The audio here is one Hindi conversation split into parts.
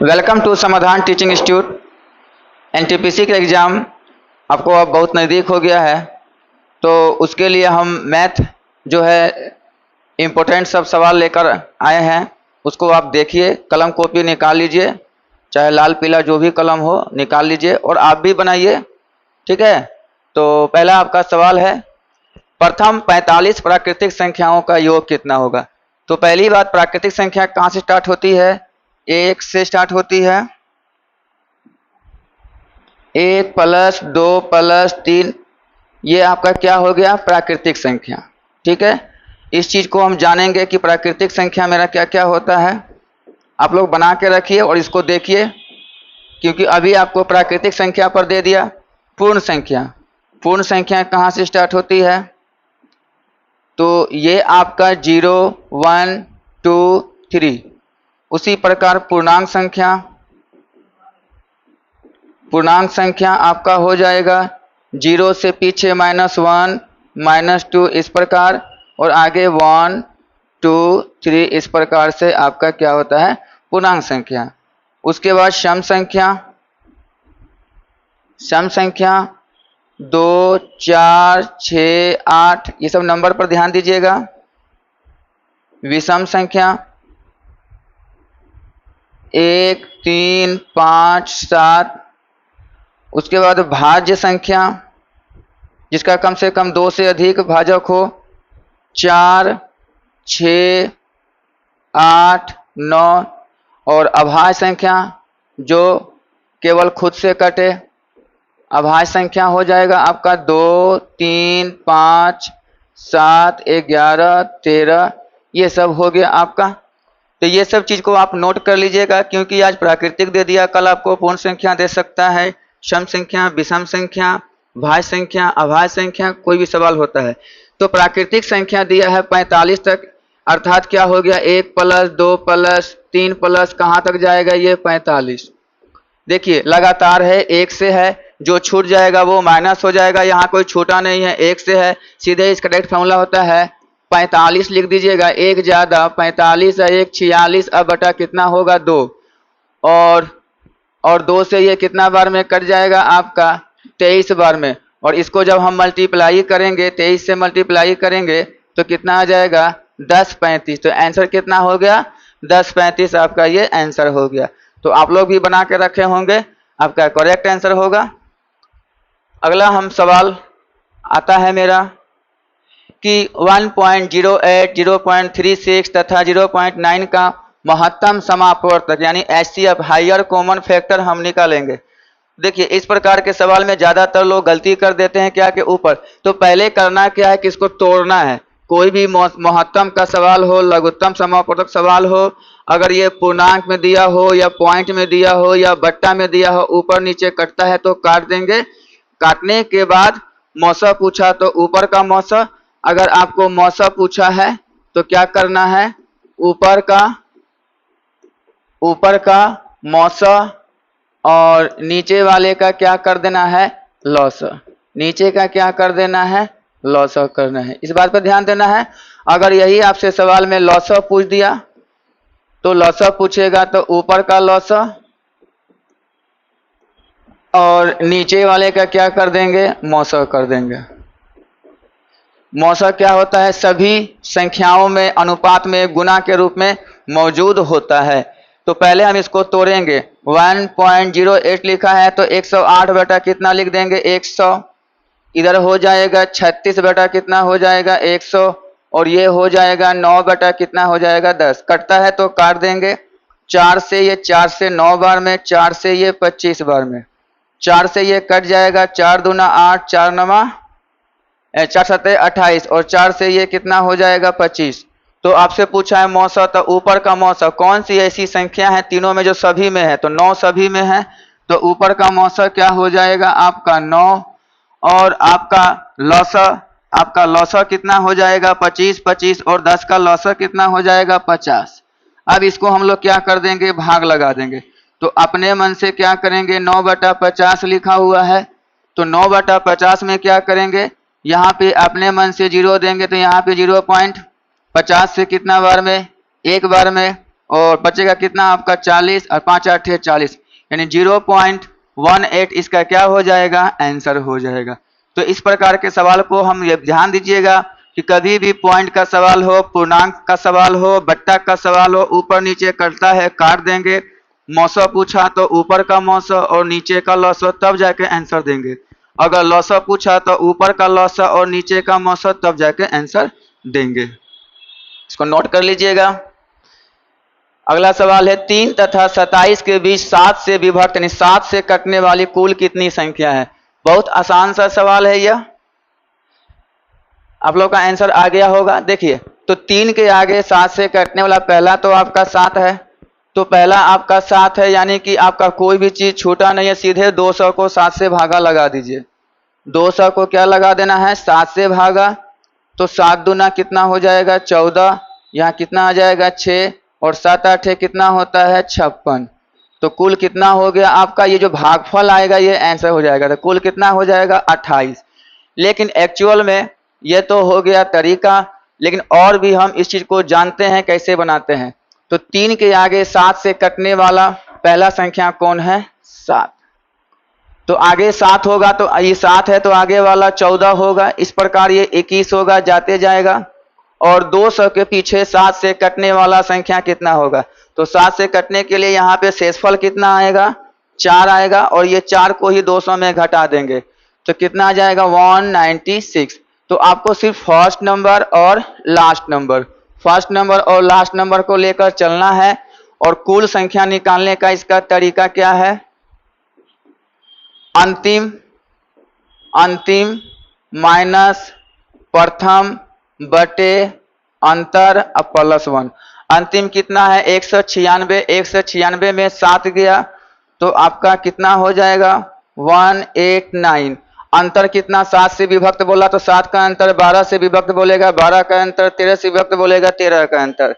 वेलकम टू समाधान टीचिंग इंस्टीट्यूट। एनटीपीसी का एग्ज़ाम आपको अब बहुत नज़दीक हो गया है, तो उसके लिए हम मैथ जो है इम्पोर्टेंट सब सवाल लेकर आए हैं। उसको आप देखिए, कलम कॉपी निकाल लीजिए, चाहे लाल पीला जो भी कलम हो निकाल लीजिए और आप भी बनाइए, ठीक है। तो पहला आपका सवाल है, प्रथम 45 प्राकृतिक संख्याओं का योग कितना होगा। तो पहली बात, प्राकृतिक संख्या कहाँ से स्टार्ट होती है? एक से स्टार्ट होती है। 1 + 2 + 3 ये आपका क्या हो गया? प्राकृतिक संख्या, ठीक है। इस चीज़ को हम जानेंगे कि प्राकृतिक संख्या मेरा क्या क्या होता है। आप लोग बना के रखिए और इसको देखिए, क्योंकि अभी आपको प्राकृतिक संख्या पर दे दिया पूर्ण संख्या। पूर्ण संख्या कहाँ से स्टार्ट होती है? तो ये आपका 0 1 2 3। उसी प्रकार पूर्णांक संख्या आपका हो जाएगा 0 से पीछे -1 -2 इस प्रकार, और आगे 1 2 3 इस प्रकार से आपका क्या होता है? पूर्णांक संख्या। उसके बाद सम संख्या 2 4 6 8 ये सब नंबर पर ध्यान दीजिएगा। विषम संख्या 1 3 5 7। उसके बाद भाज्य संख्या जिसका कम से कम 2 से अधिक भाजक हो, 4 6 8 9। और अभाज्य संख्या जो केवल खुद से कटे, अभाज्य संख्या हो जाएगा आपका 2 3 5 7 11 13। ये सब हो गया आपका। तो ये सब चीज़ को आप नोट कर लीजिएगा, क्योंकि आज प्राकृतिक दे दिया, कल आपको पूर्ण संख्या दे सकता है, सम संख्या, विषम संख्या, भाज्य संख्या, अभाज्य संख्या, कोई भी सवाल होता है। तो प्राकृतिक संख्या दिया है 45 तक, अर्थात क्या हो गया? 1 + 2 + 3 + कहाँ तक जाएगा? ये 45। देखिए लगातार है, 1 से है, जो छूट जाएगा वो माइनस हो जाएगा। यहाँ कोई छूटा नहीं है, 1 से है, सीधे इस करेक्ट फॉर्मूला होता है 45 लिख दीजिएगा। 1 ज़्यादा 45 है 1 46, अब बटा कितना होगा? 2। और 2 से ये कितना बार में कट जाएगा? आपका 23 बार में। और इसको जब हम मल्टीप्लाई करेंगे, 23 से मल्टीप्लाई करेंगे तो कितना आ जाएगा? 10 35। तो आंसर कितना हो गया? 10 35 आपका ये आंसर हो गया। तो आप लोग भी बना के रखे होंगे, आपका करेक्ट आंसर होगा। अगला हम सवाल आता है मेरा कि 1.08 0.36 तथा 0.9 का महत्तम समापवर्तक यानी HCF हायर कॉमन फैक्टर हम निकालेंगे। देखिए इस प्रकार के सवाल में ज़्यादातर लोग गलती कर देते हैं क्या के ऊपर। तो पहले करना क्या है कि इसको तोड़ना है। कोई भी महत्तम का सवाल हो, लघुत्तम समापवर्तक सवाल हो, अगर ये पूर्णांक में दिया हो या पॉइंट में दिया हो या बट्टा में दिया हो, ऊपर नीचे कटता है तो काट देंगे। काटने के बाद मौसा पूछा तो ऊपर का मौसा, अगर आपको मौसा पूछा है तो क्या करना है? ऊपर का मौसा और नीचे वाले का क्या कर देना है? लौसा। नीचे का क्या कर देना है? लौसा करना है। इस बात पर ध्यान देना है। अगर यही आपसे सवाल में लौसा पूछ दिया तो लौसा पूछेगा तो ऊपर का लौसा और नीचे वाले का क्या कर देंगे? मौसा कर देंगे। मौसा क्या होता है? सभी संख्याओं में अनुपात में गुना के रूप में मौजूद होता है। तो पहले हम इसको तोड़ेंगे। 1.08 लिखा है तो 108 बटा कितना लिख देंगे? 100। इधर हो जाएगा 36 बटा कितना हो जाएगा? 100। और ये हो जाएगा 9 बटा कितना हो जाएगा? 10। कटता है तो काट देंगे। 4 से ये 4 से 9 बार में, 4 से ये 25 बार में, 4 से ये कट जाएगा। 4 दूना 8, 4 9 4 7 28, और 4 से ये कितना हो जाएगा? 25। तो आपसे पूछा है मौसा, तो ऊपर का मौसा कौन सी ऐसी संख्या है तीनों में जो सभी में है? तो 9 सभी में है, तो ऊपर का मौसा क्या हो जाएगा? आपका 9। और आपका लौसा कितना हो जाएगा? 25 25, और 10 का लौसा कितना हो जाएगा? 50। अब इसको हम लोग क्या कर देंगे? भाग लगा देंगे। तो अपने मन से क्या करेंगे? 9 बटा 50 लिखा हुआ है, तो 9 बटा 50 में क्या करेंगे? यहाँ पे अपने मन से 0 देंगे, तो यहाँ पे 0.50 से कितना बार में? 1 बार में, और बचेगा कितना आपका 40 और 5 8 40, यानी 0.18 इसका क्या हो जाएगा, आंसर हो जाएगा। तो इस प्रकार के सवाल को हम ये ध्यान दीजिएगा कि कभी भी पॉइंट का सवाल हो, पूर्णांक का सवाल हो, बट्टा का सवाल हो, ऊपर नीचे कटता है काट देंगे, मौसो पूछा तो ऊपर का मौसो और नीचे का लौसो तब जाके आंसर देंगे, अगर लौसो पूछा तो ऊपर का लौसो और नीचे का मौसो तब जाके आंसर देंगे। इसको नोट कर लीजिएगा। अगला सवाल है 3 तथा 27 के बीच 7 से विभक्त यानी 7 से कटने वाली कुल कितनी संख्या है। बहुत आसान सा सवाल है यह, आप लोग का आंसर आ गया होगा। देखिए तो 3 के आगे 7 से कटने वाला पहला तो आपका 7 है, तो पहला आपका 7 है, यानी कि आपका कोई भी चीज छूटा नहीं है। सीधे 200 को 7 से भागा लगा दीजिए, 200 को क्या लगा देना है, 7 से भागा, तो 7 दूना कितना हो जाएगा 14, यहाँ कितना आ जाएगा 6 और 7 8 कितना होता है 56। तो कुल कितना हो गया आपका, ये जो भागफल आएगा ये आंसर हो जाएगा, तो कुल कितना हो जाएगा 28। लेकिन एक्चुअल में ये तो हो गया तरीका, लेकिन और भी हम इस चीज को जानते हैं कैसे बनाते हैं। तो 3 के आगे 7 से कटने वाला पहला संख्या कौन है, 7, तो आगे 7 होगा, तो ये 7 है तो आगे वाला 14 होगा, इस प्रकार ये 21 होगा जाते जाएगा। और 200 के पीछे 7 से कटने वाला संख्या कितना होगा, तो 7 से कटने के लिए यहाँ पे शेषफल कितना आएगा, 4 आएगा, और ये 4 को ही 200 में घटा देंगे तो कितना आ जाएगा 196। तो आपको सिर्फ फर्स्ट नंबर और लास्ट नंबर को लेकर चलना है, और कुल संख्या निकालने का इसका तरीका क्या है, अंतिम माइनस प्रथम बटे अंतर +1। अंतिम कितना है 196, 196 में 7 गया तो आपका कितना हो जाएगा 189। अंतर कितना 7 से विभक्त बोला तो 7 का अंतर 12 से विभक्त बोलेगा, 12 का अंतर 13 से विभक्त बोलेगा, 13 का अंतर,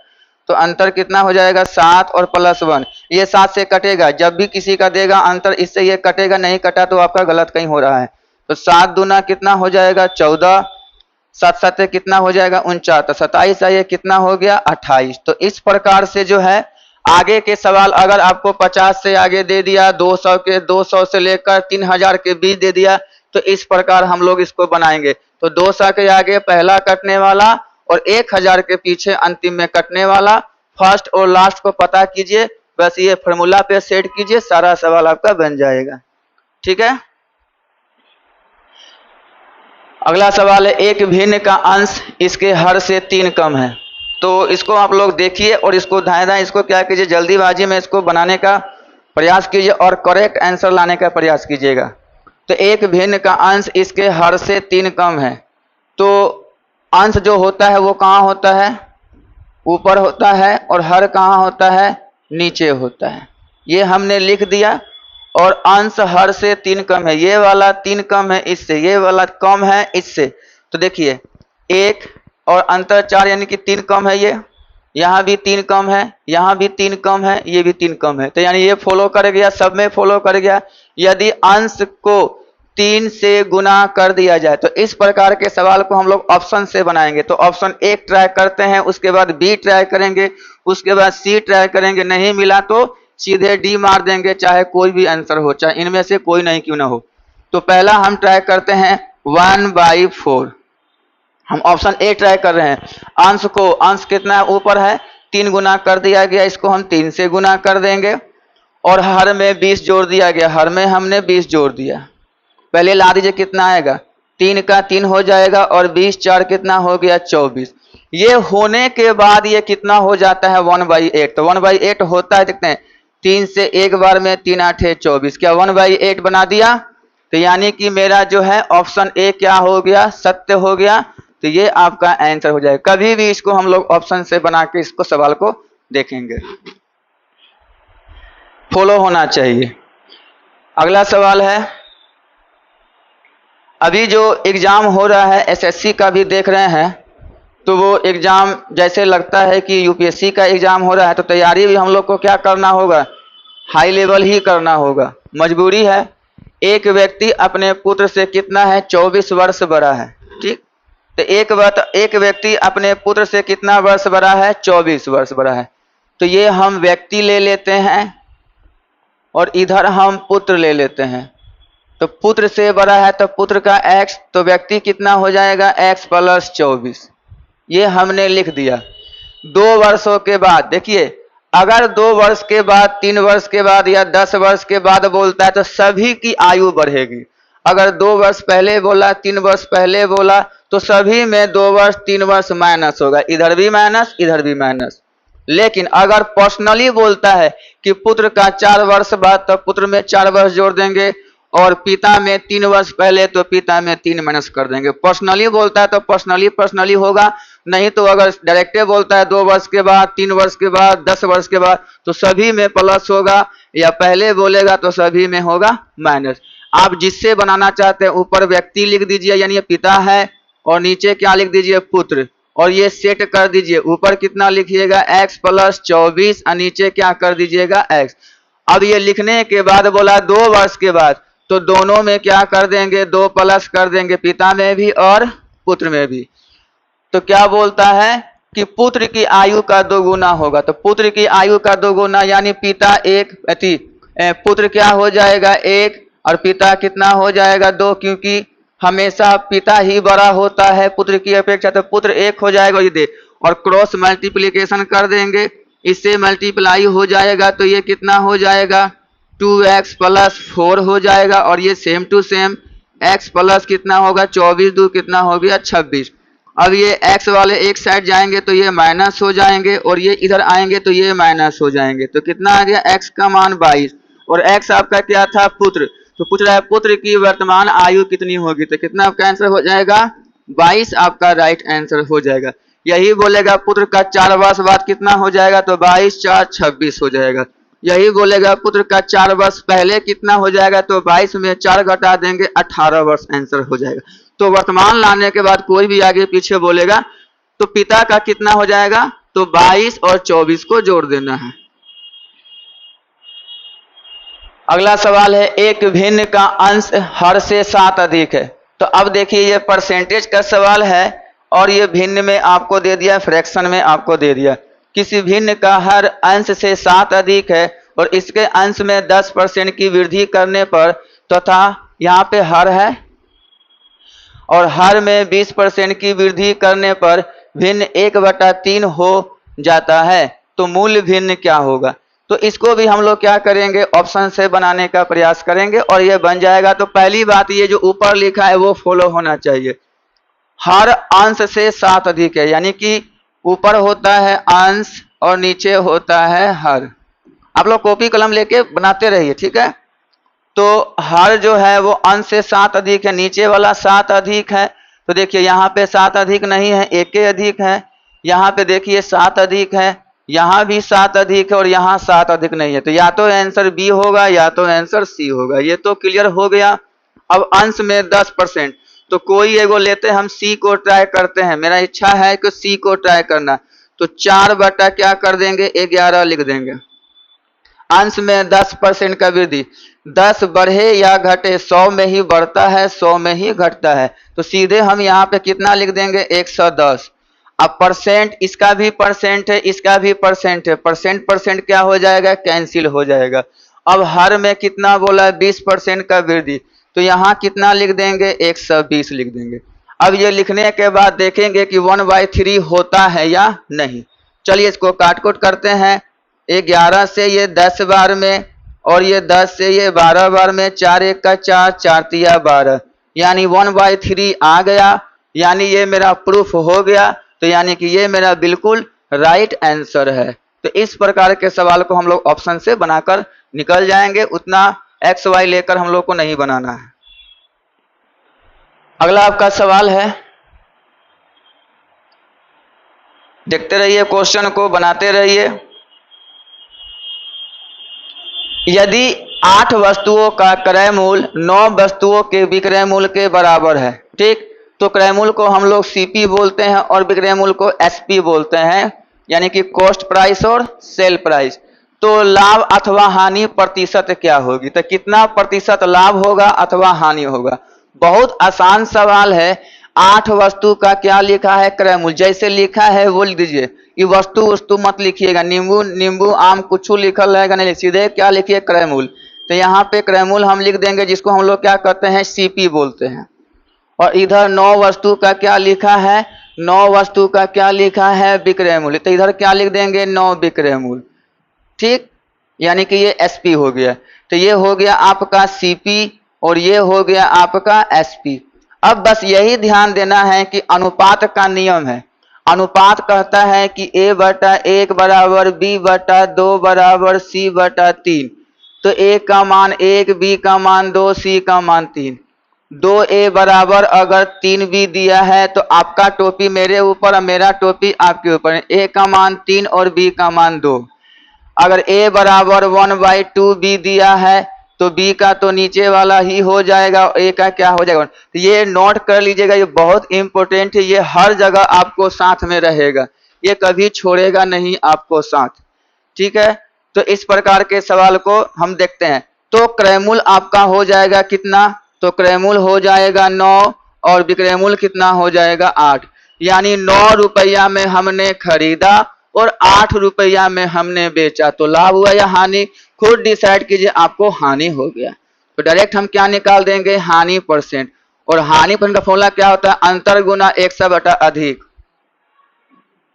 तो अंतर कितना हो जाएगा 7 और +1। ये 7 से कटेगा, जब भी किसी का देगा अंतर इससे ये कटेगा, नहीं कटा तो आपका गलत कहीं हो रहा है। तो 7 दूना कितना हो जाएगा 14, 7 7 कितना हो जाएगा 49, तो 27 ये कितना हो गया 28। तो इस प्रकार से जो है आगे के सवाल अगर आपको 50 से आगे दे दिया, 200 से लेकर 3000 के बीच दे दिया, तो इस प्रकार हम लोग इसको बनाएंगे। तो 200 के आगे पहला कटने वाला और 1000 के पीछे अंतिम में कटने वाला, फर्स्ट और लास्ट को पता कीजिए, बस ये फॉर्मूला पे सेट कीजिए, सारा सवाल आपका बन जाएगा। ठीक है। अगला सवाल है एक भिन्न का अंश इसके हर से 3 कम है। तो इसको आप लोग देखिए और इसको दाएं इसको क्या कीजिए, जल्दीबाजी में इसको बनाने का प्रयास कीजिए और करेक्ट आंसर लाने का प्रयास कीजिएगा। तो एक भिन्न का अंश इसके हर से 3 कम है, तो अंश जो होता है वो कहाँ होता है, ऊपर होता है, और हर कहाँ होता है, नीचे होता है। ये हमने लिख दिया। और अंश हर से 3 कम है, ये वाला 3 कम है इससे, ये वाला कम है इससे, तो देखिए 1 और अंतर 4 यानी कि 3 कम है, ये यहाँ भी 3 कम है, यहाँ भी 3 कम है, ये भी 3 कम है, तो यानी ये फॉलो कर गया, सब में फॉलो कर गया। यदि अंश को 3 से गुना कर दिया जाए तो इस प्रकार के सवाल को हम लोग ऑप्शन से बनाएंगे। तो ऑप्शन 1 ट्राई करते हैं, उसके बाद बी ट्राई करेंगे, उसके बाद सी ट्राई करेंगे, नहीं मिला तो सीधे डी मार देंगे, चाहे कोई भी आंसर हो, चाहे इनमें से कोई नहीं क्यों ना हो। तो पहला हम ट्राई करते हैं 1/4, हम ऑप्शन ए ट्राई कर रहे हैं। अंश कितना है, ऊपर है, 3 गुना कर दिया गया, इसको हम 3 से गुना कर देंगे, और हर में 20 जोड़ दिया गया, हर में हमने 20 जोड़ दिया। पहले ला दीजिए कितना आएगा, 3 का 3 हो जाएगा, और 20 4 कितना हो गया 24। ये होने के बाद ये कितना हो जाता है 1/8। तो 1/8 होता है, देखते हैं 3 से एक बार में 3 8 24, क्या 1/8 बना दिया। तो यानी कि मेरा जो है ऑप्शन ए क्या हो गया, सत्य हो गया। तो ये आपका आंसर हो जाएगा। कभी भी इसको हम लोग ऑप्शन से बना के इसको सवाल को देखेंगे, फॉलो होना चाहिए। अगला सवाल है, अभी जो एग्जाम हो रहा है एसएससी का भी देख रहे हैं, तो वो एग्जाम जैसे लगता है कि यूपीएससी का एग्जाम हो रहा है, तो तैयारी भी हम लोग को क्या करना होगा, हाई लेवल ही करना होगा, मजबूरी है। एक व्यक्ति अपने पुत्र से कितना है 24 वर्ष बड़ा है, ठीक। तो एक व्यक्ति अपने पुत्र से कितना वर्ष बड़ा है 24 वर्ष बड़ा है। तो ये हम व्यक्ति ले लेते हैं और इधर हम पुत्र ले लेते हैं। तो पुत्र से बड़ा है तो पुत्र का x, तो व्यक्ति कितना हो जाएगा x प्लस 24। ये हमने लिख दिया। 2 वर्षों के बाद देखिए, अगर 2 वर्ष के बाद, 3 वर्ष के बाद या 10 वर्ष के बाद बोलता है तो सभी की आयु बढ़ेगी। अगर 2 वर्ष पहले बोला, 3 वर्ष पहले बोला तो सभी में 2 वर्ष 3 वर्ष माइनस होगा, इधर भी माइनस इधर भी माइनस। लेकिन अगर पर्सनली बोलता है कि पुत्र का 4 वर्ष बाद, तो पुत्र में 4 वर्ष जोड़ देंगे, और पिता में 3 वर्ष पहले तो पिता में 3 माइनस कर देंगे। पर्सनली बोलता है तो पर्सनली होगा, नहीं तो अगर डायरेक्टे बोलता है 2 वर्ष के बाद, 3 वर्ष के बाद, 10 वर्ष के बाद तो सभी में प्लस होगा, या पहले बोलेगा तो सभी में होगा माइनस। आप जिससे बनाना चाहते हैं ऊपर व्यक्ति लिख दीजिए, यानी ये पिता है, और नीचे क्या लिख दीजिए पुत्र, और ये सेट कर दीजिए। ऊपर कितना लिखिएगा x प्लस 24 और नीचे क्या कर दीजिएगा x। अब ये लिखने के बाद बोला 2 वर्ष के बाद, तो दोनों में क्या कर देंगे, 2 प्लस कर देंगे, पिता में भी और पुत्र में भी। तो क्या बोलता है कि पुत्र की आयु का 2 गुना होगा। तो पुत्र की आयु का 2 गुना यानी पिता 1, पुत्र क्या हो जाएगा 1 और पिता कितना हो जाएगा 2, क्योंकि हमेशा पिता ही बड़ा होता है पुत्र की अपेक्षा, तो पुत्र 1 हो जाएगा। ये दे और क्रॉस मल्टीप्लिकेशन कर देंगे, इससे मल्टीप्लाई हो जाएगा, तो ये कितना हो जाएगा 2x प्लस 4 हो जाएगा। और ये same to same x plus कितना होगा 24 2 कितना हो गया 26। अब ये x वाले एक साइड जाएंगे तो ये माइनस हो जाएंगे, और ये इधर आएंगे तो ये माइनस हो जाएंगे। तो कितना आ गया x का मान 22, और x आपका क्या था पुत्र। तो पूछ रहा है पुत्र की वर्तमान आयु कितनी होगी, तो कितना आपका आंसर हो जाएगा 22, आपका राइट आंसर हो जाएगा। यही बोलेगा पुत्र का 4 वर्ष बाद कितना हो जाएगा, तो 22 4 26 हो जाएगा। यही बोलेगा पुत्र का 4 वर्ष पहले कितना हो जाएगा, तो 22 में 4 घटा देंगे 18 वर्ष आंसर हो जाएगा। तो वर्तमान लाने के बाद कोई भी आगे पीछे बोलेगा तो पिता का कितना हो जाएगा, तो 22 और 24 को जोड़ देना है। अगला सवाल है, एक भिन्न का अंश हर से 7 अधिक है। तो अब देखिए ये परसेंटेज का सवाल है, और ये भिन्न में आपको दे दिया, फ्रैक्शन में आपको दे दिया। किसी भिन्न का हर अंश से 7 अधिक है और इसके अंश में 10% की वृद्धि करने पर, तथा यहाँ पे हर है, और हर में 20% की वृद्धि करने पर भिन्न 1/3 हो जाता है, तो मूल भिन्न क्या होगा। तो इसको भी हम लोग क्या करेंगे, ऑप्शन से बनाने का प्रयास करेंगे और ये बन जाएगा। तो पहली बात, ये जो ऊपर लिखा है वो फॉलो होना चाहिए। हर अंश से 7 अधिक है, यानी कि ऊपर होता है अंश और नीचे होता है हर। आप लोग कॉपी कलम लेके बनाते रहिए, ठीक है। तो हर जो है वो अंश से 7 अधिक है, नीचे वाला 7 अधिक है। तो देखिए यहाँ पे 7 अधिक नहीं है, 1 अधिक है। यहाँ पे देखिए 7 अधिक है, यहाँ भी 7 अधिक है, और यहाँ 7 अधिक नहीं है। तो या तो आंसर बी होगा या तो आंसर सी होगा। ये तो क्लियर हो गया। अब अंश में 10%, तो कोई एगो लेते हैं, हम सी को ट्राई करते हैं। मेरा इच्छा है कि सी को ट्राई करना। तो 4 बटा क्या कर देंगे 11 लिख देंगे। अंश में 10% का वृद्धि, 10 बढ़े या घटे, 100 में ही बढ़ता है 100 में ही घटता है। तो सीधे हम यहाँ पे कितना लिख देंगे 110। अब परसेंट, इसका भी परसेंट है, इसका भी परसेंट है, परसेंट क्या हो जाएगा, कैंसिल हो जाएगा। अब हर में कितना बोला 20% का वृद्धि, तो यहाँ कितना लिख देंगे 120 लिख देंगे। अब ये लिखने के बाद देखेंगे कि 1/3 होता है या नहीं। चलिए इसको काट कोट करते हैं। 11 से ये 10 बार में, और ये 10 से ये 12 बार में, 4 1 का 4, 4 3 12, यानी 1/3 आ गया। यानी ये मेरा प्रूफ हो गया। तो यानी कि ये मेरा बिल्कुल राइट आंसर है। तो इस प्रकार के सवाल को हम लोग ऑप्शन से बनाकर निकल जाएंगे। उतना एक्स वाई लेकर हम लोग को नहीं बनाना है। अगला आपका सवाल है, देखते रहिए, क्वेश्चन को बनाते रहिए। यदि 8 वस्तुओं का क्रय मूल्य 9 वस्तुओं के विक्रय मूल्य के बराबर है, ठीक, तो क्रय मूल्य को हम लोग सीपी बोलते हैं और विक्रय मूल्य को एसपी बोलते हैं, यानी कि कॉस्ट प्राइस और सेल प्राइस। तो लाभ अथवा हानि प्रतिशत क्या होगी, तो कितना प्रतिशत लाभ होगा अथवा हानि होगा। बहुत आसान सवाल है। 8 वस्तु का क्या लिखा है क्रय मूल्य, जैसे लिखा है वो लिख दीजिए। ये वस्तु वस्तु मत लिखिएगा, नींबू नींबू आम कुछ लिखल रहेगा नहीं, सीधे क्या लिखिए क्रयमूल्य। तो यहाँ पे क्रयमूल्य हम लिख देंगे, जिसको हम लोग क्या कहते हैं सीपी बोलते हैं। और इधर 9 वस्तु का क्या लिखा है, 9 वस्तु का क्या लिखा है विक्रय मूल्य, तो इधर क्या लिख देंगे 9 विक्रय मूल्य। ठीक, यानी कि ये एसपी हो गया। तो ये हो गया आपका सीपी और ये हो गया आपका एसपी। अब बस यही ध्यान देना है कि अनुपात का नियम है। अनुपात कहता है कि a/1 बराबर b/2 बराबर c/3। तो a का मान 1, b का मान 2, c का मान 3। 2a बराबर अगर 3b दिया है तो आपका टोपी मेरे ऊपर और मेरा टोपी आपके ऊपर। a का मान 3 और b का मान 2। अगर a बराबर 1/2b दिया है तो b का तो नीचे वाला ही हो जाएगा, a का क्या हो जाएगा। तो ये नोट कर लीजिएगा, ये बहुत इंपॉर्टेंट है, ये हर जगह आपको साथ में रहेगा, ये कभी छोड़ेगा नहीं आपको साथ। ठीक है, तो इस प्रकार के सवाल को हम देखते हैं। तो क्रयमूल्य आपका हो जाएगा कितना, तो क्रयमूल्य हो जाएगा 9 और विक्रयमूल्य कितना हो जाएगा 8। यानी 9 रुपया में हमने खरीदा और 8 रुपया में हमने बेचा। तो लाभ हुआ या हानि, खुद डिसाइड कीजिए, आपको हानि हो गया। तो डायरेक्ट हम क्या निकाल देंगे, हानि परसेंट। और हानि परसेंट का फॉर्मूला क्या होता है, अंतर गुना 100 बटा अधिक।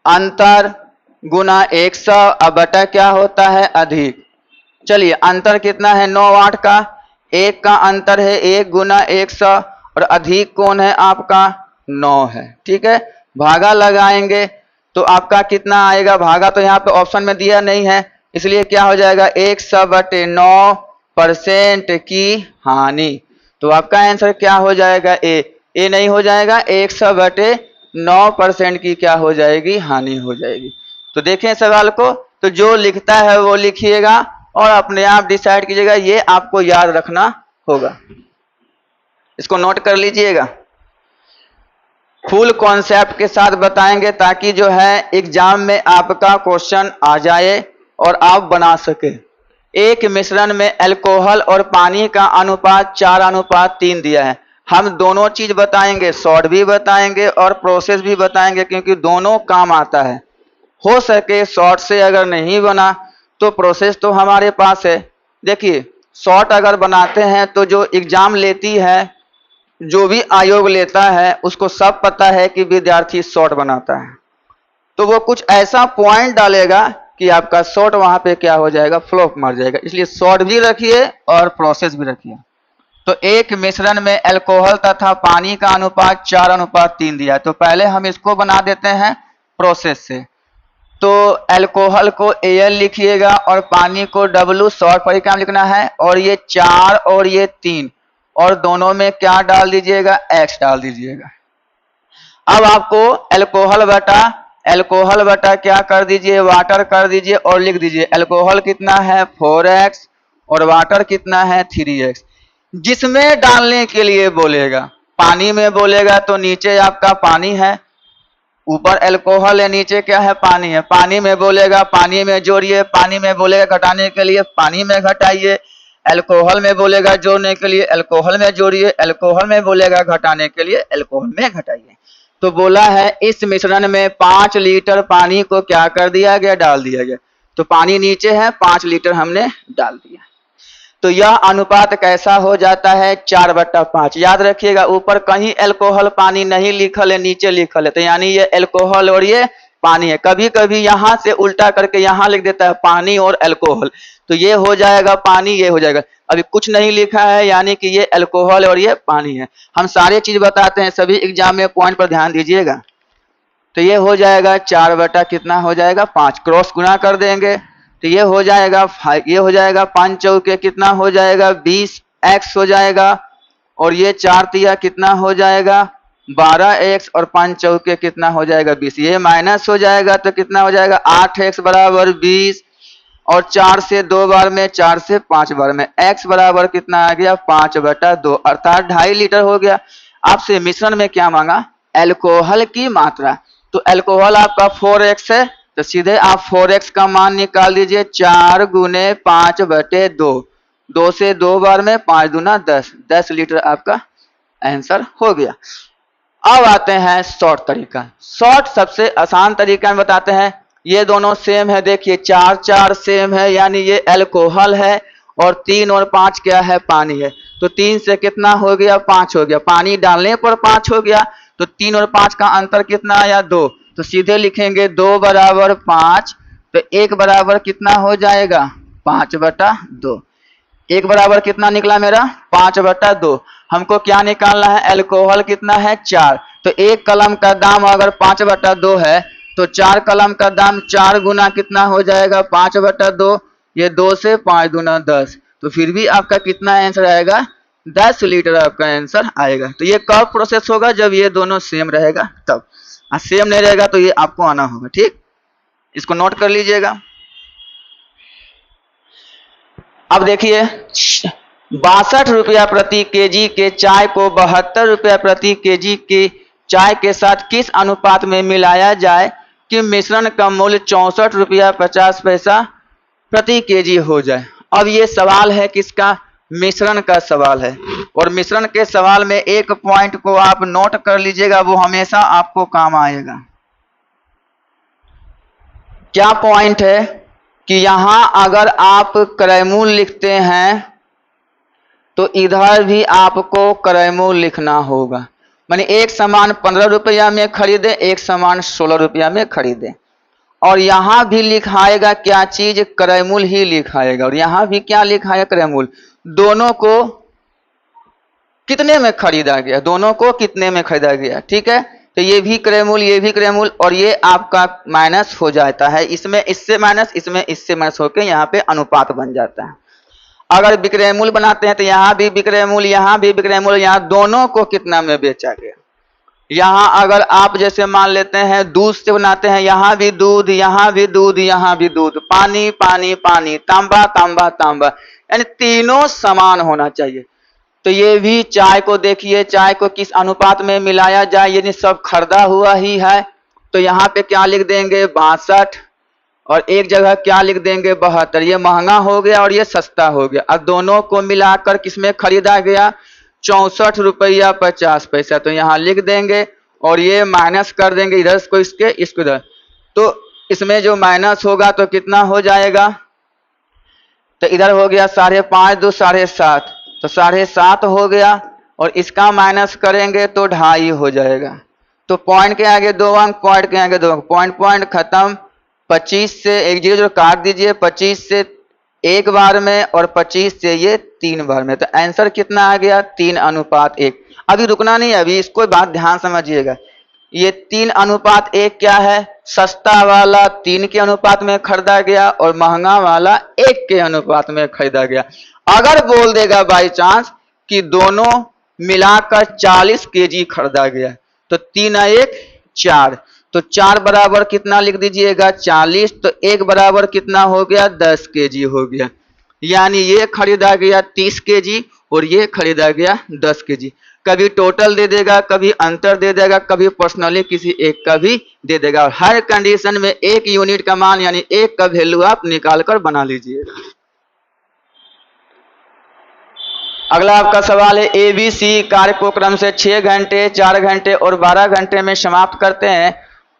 अंतर गुना 100 बटा क्या होता है अधिक। चलिए अंतर कितना है 9 8 का, 1 का अंतर है 1 गुना 100 और अधिक कौन है आपका 9 है। ठीक है, भागा लगाएंगे तो आपका कितना आएगा, भागा तो यहाँ पे ऑप्शन में दिया नहीं है, इसलिए क्या हो जाएगा 100/9% की हानि। तो आपका आंसर क्या हो जाएगा ए नहीं हो जाएगा, 100/9% की क्या हो जाएगी, हानि हो जाएगी। तो देखें सवाल को, तो जो लिखता है वो लिखिएगा और अपने आप डिसाइड कीजिएगा, ये आपको याद रखना होगा, इसको नोट कर लीजिएगा। फुल कॉन्सेप्ट के साथ बताएंगे ताकि जो है एग्जाम में आपका क्वेश्चन आ जाए और आप बना सके। एक मिश्रण में अल्कोहल और पानी का अनुपात 4:3 दिया है। हम दोनों चीज बताएंगे, शॉर्ट भी बताएंगे और प्रोसेस भी बताएंगे, क्योंकि दोनों काम आता है। हो सके शॉर्ट से अगर नहीं बना तो प्रोसेस तो हमारे पास है। देखिए शॉर्ट अगर बनाते हैं तो जो एग्जाम लेती है, जो भी आयोग लेता है, उसको सब पता है कि विद्यार्थी शॉर्ट बनाता है, तो वो कुछ ऐसा पॉइंट डालेगा कि आपका शॉर्ट वहां पे क्या हो जाएगा, फ्लॉप मार जाएगा। इसलिए शॉर्ट भी रखिए और प्रोसेस भी रखिए। तो एक मिश्रण में अल्कोहल तथा पानी का अनुपात 4:3 दिया है। तो पहले हम इसको बना देते हैं प्रोसेस से। तो अल्कोहल को Al लिखिएगा और पानी को W, शॉर्ट पर क्या लिखना है, और ये 4 और ये 3 और दोनों में क्या डाल दीजिएगा, X डाल दीजिएगा। अब आपको अल्कोहल बटा क्या कर दीजिए, वाटर कर दीजिए और लिख दीजिए अल्कोहल कितना है 4x और वाटर कितना है 3x। जिसमें डालने के लिए बोलेगा, पानी में बोलेगा तो नीचे आपका पानी है, ऊपर अल्कोहल है, नीचे क्या है पानी है। पानी में बोलेगा पानी में जोड़िए, पानी में बोलेगा घटाने के लिए पानी में घटाइए। अल्कोहल में बोलेगा जोड़ने के लिए अल्कोहल में जोड़िए, अल्कोहल में बोलेगा घटाने के लिए अल्कोहल में घटाइए। तो बोला है इस मिश्रण में 5 लीटर पानी को क्या कर दिया गया, डाल दिया गया। तो पानी नीचे है, 5 लीटर हमने डाल दिया। तो यह अनुपात कैसा हो जाता है 4/5। याद रखिएगा ऊपर कहीं अल्कोहल पानी नहीं लिखल है, नीचे लिखल है, तो यानी ये अल्कोहल और ये पानी है। कभी कभी यहां से उल्टा करके यहां लिख देता है पानी और अल्कोहल, तो ये हो जाएगा पानी, ये हो जाएगा। अभी कुछ नहीं लिखा है, यानी कि ये अल्कोहल और ये पानी है। हम सारे चीज बताते हैं, सभी एग्जाम में पॉइंट पर ध्यान दीजिएगा। तो ये हो जाएगा 4 कितना हो जाएगा 5, क्रॉस गुना कर देंगे तो ये हो जाएगा 5 चौके कितना हो जाएगा 20x हो जाएगा, और ये 4 तिया कितना हो जाएगा 12x और 5 चौके कितना हो जाएगा 20। ये माइनस हो जाएगा तो कितना हो जाएगा 8x बराबर 20, और 4 से 2 बार में, 4 से 5 बार में, x बराबर कितना आ गया 5/2 अर्थात 2.5 लीटर हो गया। आपसे मिश्रण में क्या मांगा, अल्कोहल की मात्रा। तो अल्कोहल आपका 4x है, तो सीधे आप 4x का मान निकाल दीजिए, 4 गुने 5/2, 2 से 2 बार में 5 दूना 10 लीटर आपका आंसर हो गया। अब आते हैं शॉर्ट तरीका। शॉर्ट सबसे आसान तरीका में बताते हैं। ये दोनों सेम है, देखिए 4 4 सेम है, यानी ये अल्कोहल है और 3 और 5 क्या है, पानी है। तो 3 से कितना हो गया, 5 हो गया, पानी डालने पर 5 हो गया। तो 3 और 5 का अंतर कितना आया, 2। तो सीधे लिखेंगे 2 बराबर 5। तो 1 बराबर कितना हो जाएगा, 5/2। 1 बराबर कितना निकला मेरा, 5/2। हमको क्या निकालना है, अल्कोहल कितना है, 4। तो एक कलम का दाम अगर 5/2 है तो 4 कलम का दाम 4 गुना कितना हो जाएगा, 5/2। ये 2 से 5 दूना 10। तो फिर भी आपका कितना आंसर आएगा, 10 लीटर आपका आंसर आएगा। तो ये कब प्रोसेस होगा, जब ये दोनों सेम रहेगा तब। सेम नहीं रहेगा तो ये आपको आना होगा, ठीक। इसको नोट कर लीजिएगा। अब देखिए 62 रुपया प्रति केजी के चाय को 72 रुपया प्रति केजी के चाय के साथ किस अनुपात में मिलाया जाए कि मिश्रण का मूल्य 64 रुपया 50 पैसा प्रति केजी हो जाए। अब ये सवाल है किसका, मिश्रण का सवाल है। और मिश्रण के सवाल में एक पॉइंट को आप नोट कर लीजिएगा, वो हमेशा आपको काम आएगा। क्या पॉइंट है कि यहां अगर आप क्रय मूल्य लिखते हैं तो इधर भी आपको क्रय मूल्य लिखना होगा। माने एक सामान 15 रुपया में खरीदे, एक सामान 16 रुपया में खरीदे। और यहां भी लिखाएगा क्या चीज, क्रय मूल्य ही लिखाएगा। और यहां भी क्या लिखाएगा, क्रय मूल्य। दोनों को कितने में खरीदा गया, दोनों को कितने में खरीदा गया, ठीक है। तो ये भी क्रय मूल्य, ये भी क्रय मूल्य, और ये आपका माइनस हो जाता है। इसमें इससे माइनस, इसमें इससे माइनस होकर यहाँ पे अनुपात बन जाता है। अगर विक्रय मूल्य बनाते हैं तो यहाँ भी विक्रय मूल्य, यहाँ भी विक्रय मूल्य, यहाँ दोनों को कितना में बेचा गया। यहाँ अगर आप जैसे मान लेते हैं दूध से बनाते हैं, यहाँ भी दूध, यहाँ भी दूध, यहाँ भी दूध, पानी पानी पानी, तांबा तांबा तांबा, यानी तीनों समान होना चाहिए। तो ये भी चाय को देखिए, चाय को किस अनुपात में मिलाया जाए, यानी सब खरीदा हुआ ही है। तो यहाँ पे क्या लिख देंगे, 62, और एक जगह क्या लिख देंगे, 72। ये महंगा हो गया और ये सस्ता हो गया। अब दोनों को मिलाकर किसमें खरीदा गया, 64 रुपया 50 पैसा। तो यहाँ लिख देंगे और ये माइनस कर देंगे इधर को, इसके इसको इधर। तो इसमें जो माइनस होगा तो कितना हो जाएगा, तो इधर हो गया 5.5 2 7.5, तो 7.5 हो गया। और इसका माइनस करेंगे तो 2.5 हो जाएगा। तो पॉइंट के आगे 2 अंक, पॉइंट के आगे 2 अंक, पॉइंट पॉइंट खत्म। 25 से एक जीरो काट दीजिए, 25 से एक बार में और 25 से ये 3 बार में। तो आंसर कितना आ गया, 3:1। अभी रुकना नहीं, अभी इसको बात ध्यान समझिएगा। ये 3:1 क्या है, सस्ता वाला 3 के अनुपात में खरीदा गया और महंगा वाला 1 के अनुपात में खरीदा गया। अगर बोल देगा बाई चांस कि दोनों मिलाकर 40 केजी खरीदा गया तो 3:1 4। तो 4 बराबर कितना लिख दीजिएगा, 40। तो 1 बराबर कितना हो गया, 10 केजी हो गया। यानी ये खरीदा गया 30 केजी और ये खरीदा गया 10 केजी। कभी टोटल दे देगा, कभी अंतर दे देगा, कभी पर्सनली किसी एक का भी दे देगा। और हर कंडीशन में 1 यूनिट का मान यानी 1 का वैल्यू आप निकाल कर बना लीजिएगा। अगला आपका सवाल है, एबीसी कार्य को क्रम से 6 घंटे, 4 घंटे और 12 घंटे में समाप्त करते हैं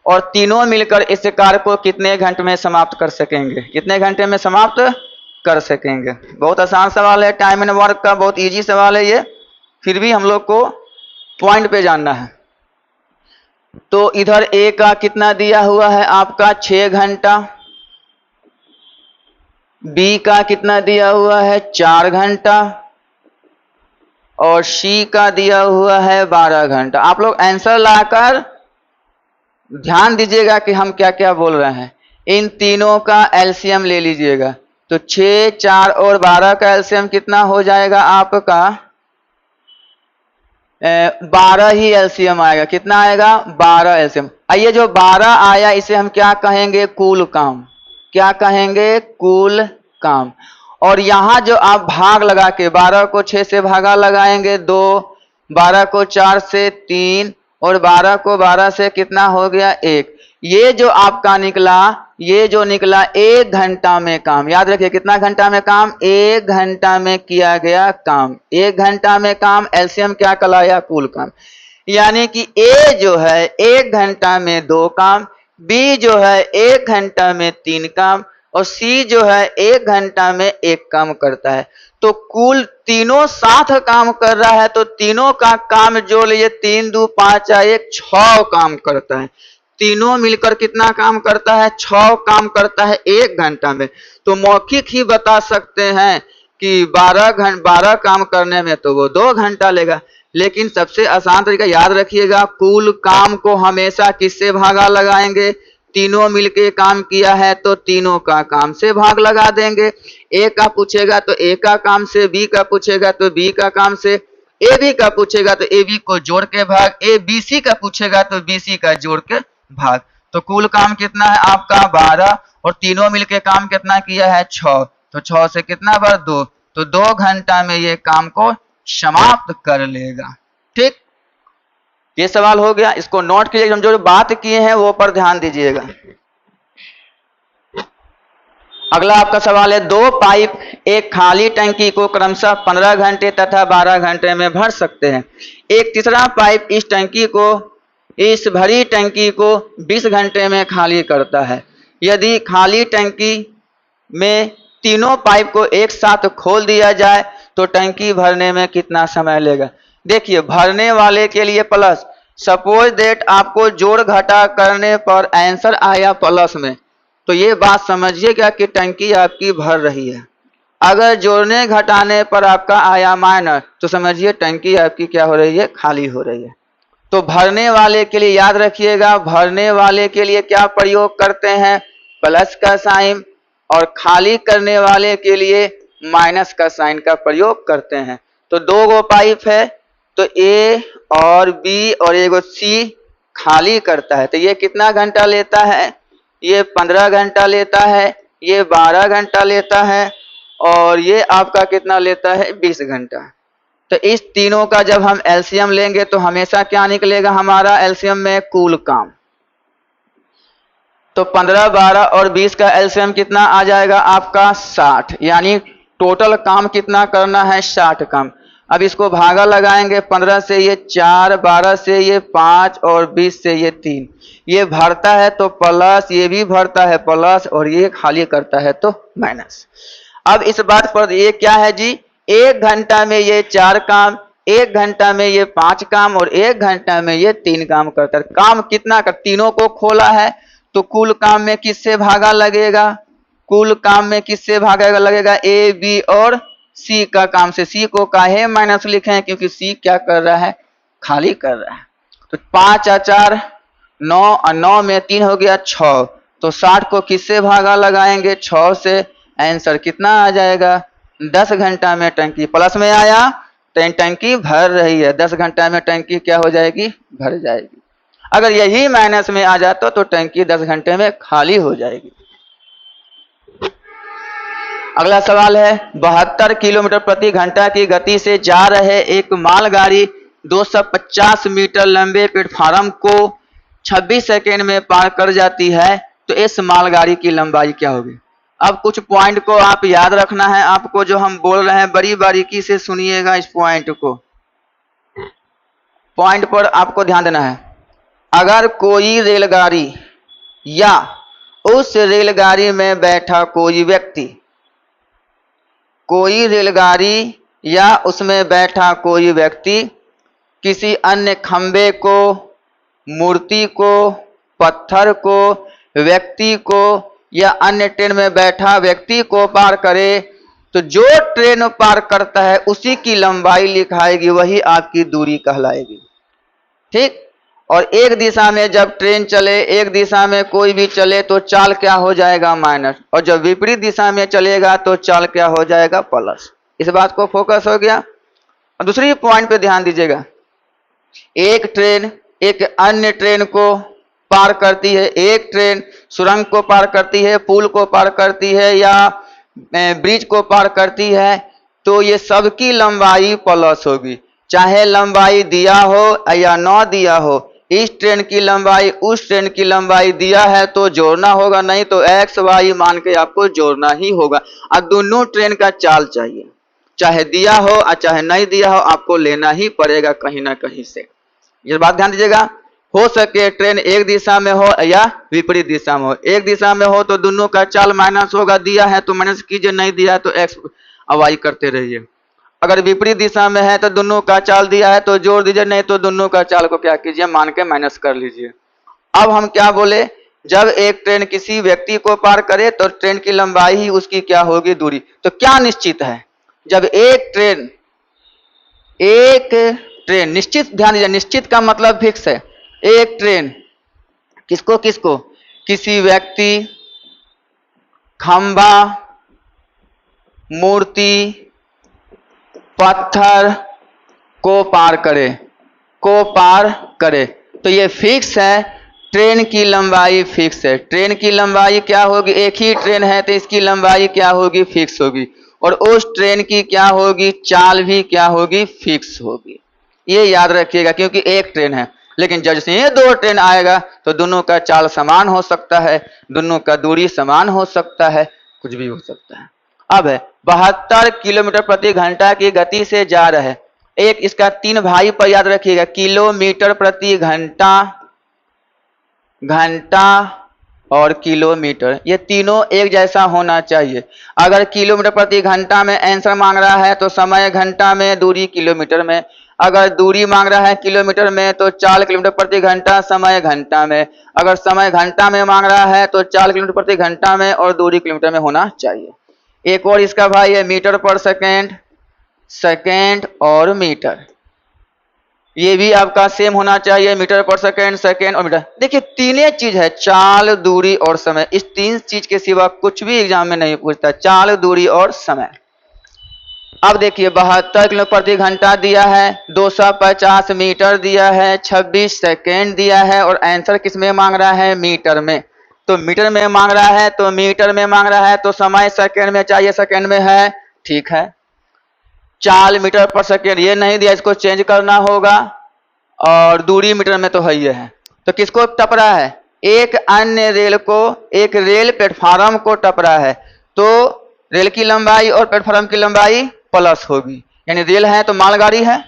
और तीनों मिलकर इस कार्य को कितने घंटे में समाप्त कर सकेंगे, कितने घंटे में समाप्त कर सकेंगे। बहुत आसान सवाल है, टाइम एंड वर्क का बहुत इजी सवाल है ये, फिर भी हम लोग को पॉइंट पे जानना है। तो इधर ए का कितना दिया हुआ है आपका, 6 घंटा, बी का कितना दिया हुआ है, 4 घंटा, और सी का दिया हुआ है 12 घंटा। आप लोग आंसर लाकर ध्यान दीजिएगा कि हम क्या क्या बोल रहे हैं। इन तीनों का एलसीएम ले लीजिएगा। तो 6, 4 और 12 का एलसीएम कितना हो जाएगा आपका, 12 ही एलसीएम आएगा। कितना आएगा, 12 एलसीएम। आइए जो 12 आया इसे हम क्या कहेंगे, कुल काम। क्या कहेंगे, कुल काम। और यहां जो आप भाग लगा के 12 को 6 से भागा लगाएंगे 2, 12 को 4 से 3 और 12 को 12 से कितना हो गया, 1। ये जो आपका निकला, ये जो निकला 1 घंटा में काम। याद रखिए कितना घंटा में काम, 1 घंटा में किया गया काम। 1 घंटा में काम, एलसीएम क्या कहलाया, कुल काम। यानी कि ए जो है 1 घंटा में 2 काम, बी जो है 1 घंटा में 3 काम और सी जो है 1 घंटा में 1 काम करता है। तो कुल तीनों साथ काम कर रहा है तो तीनों का काम जोड़ लीजिए, 3 2 5 1 6 काम करता है। तीनों मिलकर कितना काम करता है? 6 काम करता है 1 घंटा में। तो मौखिक ही बता सकते हैं कि 12 काम करने में तो वो 2 घंटा लेगा। लेकिन सबसे आसान तरीका याद रखिएगा, कुल काम को हमेशा किससे भागा लगाएंगे? तीनों मिलके काम किया है तो तीनों का काम से भाग लगा देंगे। ए का पूछेगा तो ए का काम से, बी का पूछेगा तो बी का काम से, ए बी का पूछेगा तो ए बी को जोड़ के भाग, ए बी सी का पूछेगा तो बी सी का जोड़ के भाग। तो कुल काम कितना है आपका? 12 और तीनों मिलके काम कितना किया है? 6। तो 6 से कितना बार? 2। तो 2 घंटा में ये काम को समाप्त कर लेगा। ठीक, ये सवाल हो गया, इसको नोट कीजिए। हम जो बात किए हैं वो पर ध्यान दीजिएगा। अगला आपका सवाल है, 2 पाइप एक खाली टंकी को क्रमशः 15 घंटे तथा 12 घंटे में भर सकते हैं। एक तीसरा पाइप इस भरी टंकी को 20 घंटे में खाली करता है। यदि खाली टंकी में तीनों पाइप को एक साथ खोल दिया जाए तो टंकी भरने में कितना समय लेगा? देखिए, भरने वाले के लिए प्लस, सपोज दैट आपको जोड़ घटा करने पर आंसर आया प्लस में, तो ये बात समझिएगा कि टंकी आपकी भर रही है। अगर जोड़ने घटाने पर आपका आया माइनस तो समझिए टंकी आपकी क्या हो रही है? खाली हो रही है। तो भरने वाले के लिए याद रखिएगा, भरने वाले के लिए क्या प्रयोग करते हैं? प्लस का साइन, और खाली करने वाले के लिए माइनस का साइन का प्रयोग करते हैं। तो 2 गो पाइप है तो ए और बी और एगो सी खाली करता है, तो ये कितना घंटा लेता है? ये 15 घंटा लेता है, ये 12 घंटा लेता है और ये आपका कितना लेता है? 20 घंटा। तो इस तीनों का जब हम एलसीएम लेंगे तो हमेशा क्या निकलेगा हमारा एलसीएम में? कुल काम। तो 15, 12 और 20 का एलसीएम कितना आ जाएगा आपका? 60। यानी टोटल काम कितना करना है? 60 काम। अब इसको भागा लगाएंगे, 15 से ये 4, 12 से ये 5 और 20 से ये 3। ये भरता है तो प्लस, ये भी भरता है प्लस और ये खाली करता है तो माइनस। अब इस बात पर ये क्या है जी? 1 घंटा में ये 4 काम, 1 घंटा में ये 5 काम और 1 घंटा में ये 3 काम करता है। काम कितना कर? तीनों को खोला है तो कुल काम में किससे भागा लगेगा? कुल काम में किससे भागा लगेगा? ए बी और सी का काम से। सी को काहे माइनस लिखे हैं? क्योंकि सी क्या कर रहा है? खाली कर रहा है। तो 5 और 4 9 और 9 में 3 हो गया 6। तो 60 को किससे भागा लगाएंगे? 6 से। आंसर कितना आ जाएगा? 10 घंटा में टंकी प्लस में आया तो टंकी भर रही है। 10 घंटा में टंकी क्या हो जाएगी? भर जाएगी। अगर यही माइनस में आ जाता तो टंकी 10 घंटे में खाली हो जाएगी। अगला सवाल है, 72 किलोमीटर प्रति घंटा की गति से जा रहे एक मालगाड़ी 250 मीटर लंबे प्लेटफार्म को 26 सेकेंड में पार कर जाती है, तो इस मालगाड़ी की लंबाई क्या होगी? अब कुछ पॉइंट को आप याद रखना है, आपको जो हम बोल रहे हैं बड़ी बारीकी से सुनिएगा। इस पॉइंट पर आपको ध्यान देना है। अगर कोई रेलगाड़ी या उस रेलगाड़ी में बैठा कोई व्यक्ति, कोई रेलगाड़ी या उसमें बैठा कोई व्यक्ति किसी अन्य खंबे को, मूर्ति को, पत्थर को, व्यक्ति को या अन्य ट्रेन में बैठा व्यक्ति को पार करे तो जो ट्रेन पार करता है उसी की लंबाई लिखाएगी, वही आपकी दूरी कहलाएगी। ठीक। और एक दिशा में जब ट्रेन चले, एक दिशा में कोई भी चले तो चाल क्या हो जाएगा? माइनस। और जब विपरीत दिशा में चलेगा तो चाल क्या हो जाएगा? प्लस। इस बात को फोकस हो गया। और दूसरी पॉइंट पे ध्यान दीजिएगा, एक ट्रेन एक अन्य ट्रेन को पार करती है, एक ट्रेन सुरंग को पार करती है, पुल को पार करती है या ब्रिज को पार करती है, तो ये सबकी लंबाई प्लस होगी, चाहे लंबाई दिया हो या न दिया हो। इस ट्रेन की लंबाई उस ट्रेन की लंबाई दिया है तो जोड़ना होगा, नहीं तो एक्स वाई मान के आपको जोड़ना ही होगा। और दोनों ट्रेन का चाल चाहिए, चाहे दिया हो और चाहे नहीं दिया हो, आपको लेना ही पड़ेगा कहीं ना कहीं से। ये बात ध्यान दीजिएगा। हो सके ट्रेन एक दिशा में हो या विपरीत दिशा में हो। एक दिशा में हो तो दोनों का चाल माइनस होगा, दिया है तो माइनस कीजिए, नहीं दिया है तो एक्स वाई करते रहिए। अगर विपरीत दिशा में है तो दोनों का चाल दिया है तो जोड़ दीजिए, नहीं तो दोनों का चाल को क्या कीजिए, मान के माइनस कर लीजिए। अब हम क्या बोले, जब एक ट्रेन किसी व्यक्ति को पार करे तो ट्रेन की लंबाई ही उसकी क्या होगी, दूरी। तो क्या निश्चित है, जब एक ट्रेन निश्चित, ध्यान दीजिए, निश्चित का मतलब फिक्स है। एक ट्रेन किसको किसको, किसी व्यक्ति, खंभा, मूर्ति, पत्थर को पार करे तो ये फिक्स है, ट्रेन की लंबाई फिक्स है। ट्रेन की लंबाई क्या होगी, एक ही ट्रेन है तो इसकी लंबाई क्या होगी, फिक्स होगी, और उस ट्रेन की क्या होगी, चाल भी क्या होगी, फिक्स होगी। ये याद रखिएगा, क्योंकि एक ट्रेन है, लेकिन जैसे ये दो ट्रेन आएगा तो दोनों का चाल समान हो सकता है, दोनों का दूरी समान हो सकता है, कुछ भी हो सकता है। अब है 72 किलोमीटर प्रति घंटा की गति से जा रहे, एक इसका 3 भाई पर याद रखिएगा, किलोमीटर प्रति घंटा और किलोमीटर, ये तीनों एक जैसा होना चाहिए। अगर किलोमीटर प्रति घंटा में आंसर मांग रहा है तो समय घंटा में, दूरी किलोमीटर में। अगर दूरी मांग रहा है किलोमीटर में तो 4 किलोमीटर प्रति घंटा, समय घंटा में। अगर समय घंटा में मांग रहा है तो 4 किलोमीटर प्रति घंटा में और दूरी किलोमीटर में होना चाहिए। एक और इसका भाई है मीटर पर सेकेंड, सेकेंड और मीटर, ये भी आपका सेम होना चाहिए, मीटर पर सेकेंड, सेकेंड और मीटर। देखिए तीन चीज है, चाल, दूरी और समय, इस 3 चीज के सिवा कुछ भी एग्जाम में नहीं पूछता, चाल, दूरी और समय। अब देखिए 72 किलोमीटर प्रति घंटा दिया है, 250 मीटर दिया है, 26 सेकेंड दिया है, और आंसर किस में मांग रहा है, मीटर में। तो मीटर में मांग रहा है तो मीटर में मांग रहा है तो समय सेकेंड में चाहिए, सेकेंड में है, ठीक है। चाल मीटर पर सेकेंड ये नहीं दिया, इसको चेंज करना होगा, और दूरी मीटर में तो है ही है। तो किसको टप रहा है, एक अन्य रेल को, एक रेल प्लेटफार्म को टप रहा है, तो रेल की लंबाई और प्लेटफार्म की लंबाई प्लस होगी, यानी रेल है तो मालगाड़ी है,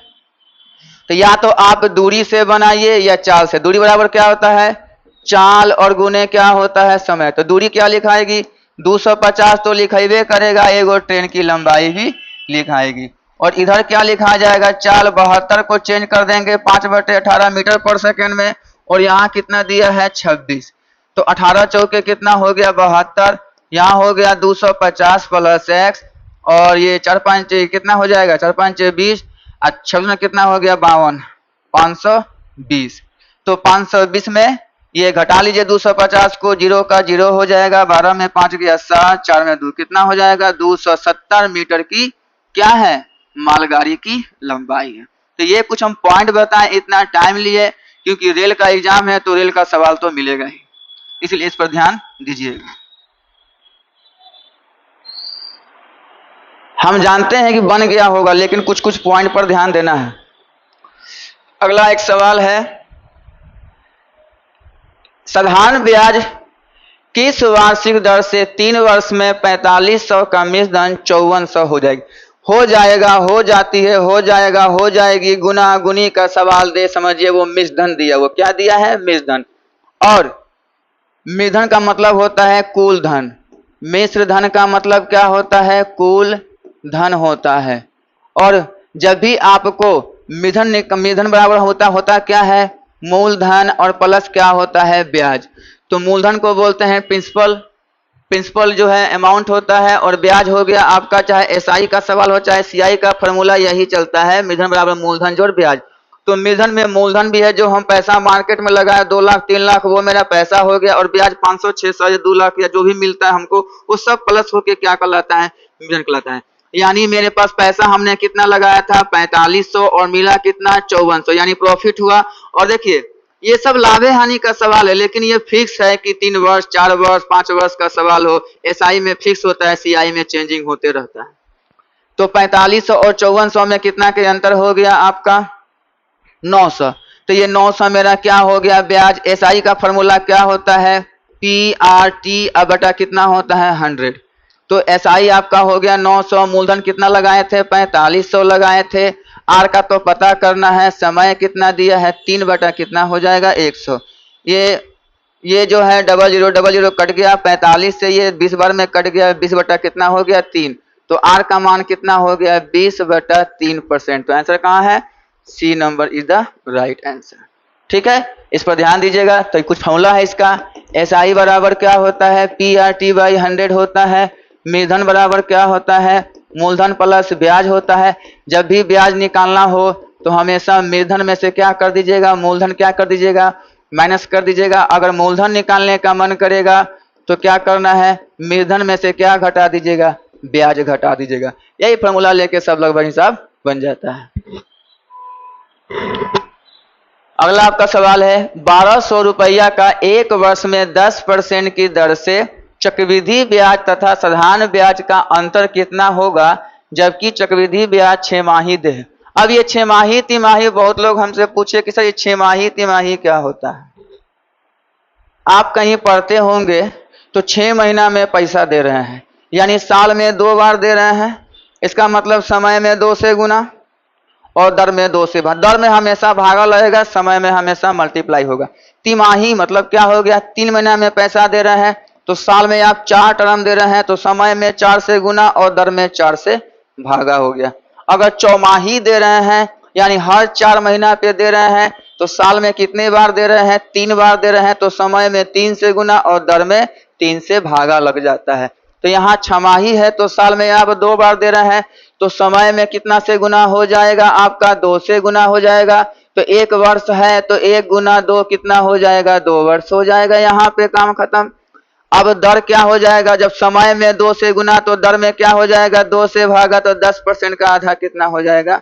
तो या तो आप दूरी से बनाइए या चाल से। दूरी बराबर क्या होता है, चाल और गुने क्या होता है, समय। तो दूरी क्या लिखाएगी, 250 तो लिखेबे करेगा, एगो ट्रेन की लंबाई भी लिखाएगी। और इधर क्या लिखा जाएगा, चाल 72 को चेंज कर देंगे 5/18 मीटर पर सेकेंड में, और यहाँ कितना दिया है, 26। तो 18 चौके कितना हो गया, 72, यहाँ हो गया 250 प्लस एक्स, और ये 4 5 कितना हो जाएगा, 4 5 20, 26 में कितना हो गया, 52, 520। तो 520 में ये घटा लीजिए 250 को, 0 का 0 हो जाएगा, 12 में 5 गया 7, 4 में 2 कितना हो जाएगा, 270 मीटर की क्या है, मालगाड़ी की लंबाई है। तो ये कुछ हम पॉइंट बताएं, इतना टाइम लिए, क्योंकि रेल का एग्जाम है तो रेल का सवाल तो मिलेगा ही, इसलिए इस पर ध्यान दीजिएगा। हम जानते हैं कि बन गया होगा, लेकिन कुछ कुछ पॉइंट पर ध्यान देना है। अगला एक सवाल है, साधारण ब्याज किस वार्षिक दर से 3 वर्ष में 4500 का मिश्रधन 5400 हो जाएगी। हो जाएगा, हो जाती है, हो जाएगा, हो जाएगी, गुना गुनी का सवाल दे, समझिए वो मिश्रधन दिया, वो क्या दिया है, मिश्रधन। और मिश्रधन का मतलब होता है कुल धन, मिश्र धन का मतलब क्या होता है, कुल धन होता है। और जब भी आपको मिश्रधन बराबर होता क्या है, मूलधन, और प्लस क्या होता है, ब्याज। तो मूलधन को बोलते हैं प्रिंसिपल, प्रिंसिपल जो है अमाउंट होता है, और ब्याज हो गया आपका, चाहे एसआई का सवाल हो चाहे सीआई का, फॉर्मूला यही चलता है, मिश्रधन बराबर मूलधन जोड़ ब्याज। तो मिश्रधन में मूलधन भी है, जो हम पैसा मार्केट में लगाए 2 लाख 3 लाख, वो मेरा पैसा हो गया, और ब्याज 500 600 या 2 लाख या जो भी मिलता है हमको, वो सब प्लस होके क्या कहलाता है, मिश्रधन कहलाता है। यानी मेरे पास पैसा हमने कितना लगाया था, 4500, और मिला कितना, 5400, यानी प्रॉफिट हुआ। और देखिए ये सब लाभे हानि का सवाल है, लेकिन ये फिक्स है कि 3 वर्ष 4 वर्ष 5 वर्ष का सवाल हो, एसआई में फिक्स होता है, सीआई में चेंजिंग होते रहता है। तो 4500 और 5400 में कितना के अंतर हो गया आपका, 900। तो ये 900 मेरा क्या हो गया, ब्याज। एसआई का फॉर्मूला क्या होता है, PRT अब बटा कितना होता है, 100। तो एसआई आपका हो गया 900, मूलधन कितना लगाए थे, 4500 लगाए थे। आर का तो पता करना है, समय कितना दिया है 3 बटा कितना हो जाएगा 100। ये जो है 0000 कट गया, 45 से ये 20 बार में कट गया, 20 बटा कितना हो गया 3। तो आर का मान कितना हो गया 20/3%। तो आंसर कहाँ है, C number is the right answer. ठीक है, इस पर ध्यान दीजिएगा। तो कुछ फॉर्मूला है इसका, SI बराबर क्या होता है, PRT/100 होता है। मूलधन बराबर क्या होता है, मूलधन प्लस ब्याज होता है। जब भी ब्याज निकालना हो तो हमेशा मूलधन में से क्या कर दीजिएगा, मूलधन क्या कर दीजिएगा, माइनस कर दीजिएगा। अगर मूलधन निकालने का मन करेगा तो क्या करना है, मूलधन में से क्या घटा दीजिएगा, ब्याज घटा दीजिएगा। यही फॉर्मूला लेके सब लगभग हिसाब बन जाता है। अगला आपका सवाल है, 1200 रुपया का एक वर्ष में 10% की दर से चक्रवृद्धि ब्याज तथा साधारण ब्याज का अंतर कितना होगा जबकि चक्रवृद्धि ब्याज 6 माही दे। अब ये 6 माही तिमाही, बहुत लोग हमसे पूछे कि सर ये 6 माही तिमाही क्या होता है। आप कहीं पढ़ते होंगे तो 6 महीना में पैसा दे रहे हैं, यानी साल में 2 बार दे रहे हैं। इसका मतलब समय में 2 से गुना और दर में 2 से भाग। दर में हमेशा भागा रहेगा, समय में हमेशा मल्टीप्लाई होगा। तिमाही मतलब क्या हो गया, 3 महीना में पैसा दे रहे हैं तो साल में आप 4 टर्म दे रहे हैं, तो समय में 4 से गुना और दर में 4 से भागा हो गया। अगर चौमाही दे रहे हैं, यानी हर 4 महीना पे दे रहे हैं, तो साल में कितने बार दे रहे हैं, 3 बार दे रहे हैं, तो समय में 3 से गुना और दर में 3 से भागा लग जाता है। तो यहाँ छमाही है तो साल में आप 2 बार दे रहे हैं, तो समय में कितना से गुना हो जाएगा, आपका 2 से गुना हो जाएगा। तो 1 वर्ष है तो 1 गुना 2 कितना हो जाएगा, 2 वर्ष हो जाएगा। यहाँ पे काम खत्म। अब दर क्या हो जाएगा, जब समय में 2 से गुना तो दर में क्या हो जाएगा, 2 से भागा तो 10% का आधा कितना हो जाएगा,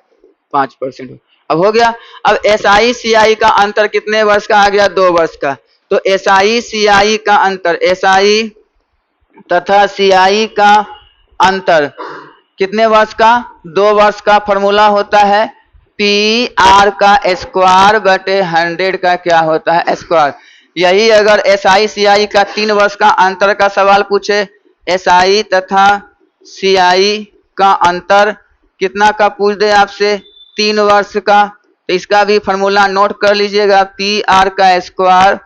5%। अब हो गया। अब SI CI का अंतर कितने वर्ष का आ गया, 2 वर्ष का। तो SI CI का अंतर, SI तथा CI का अंतर कितने वर्ष का, 2 वर्ष का। फॉर्मूला होता है PR का स्क्वायर बटे 100 का क्या होता है, स्क्वायर। यही अगर SI CI का 3 वर्ष का अंतर का सवाल पूछे, SI तथा CI का अंतर कितना का पूछ दे आपसे, 3 वर्ष का, तो इसका भी फॉर्मूला नोट कर लीजिएगा। PR का स्क्वायर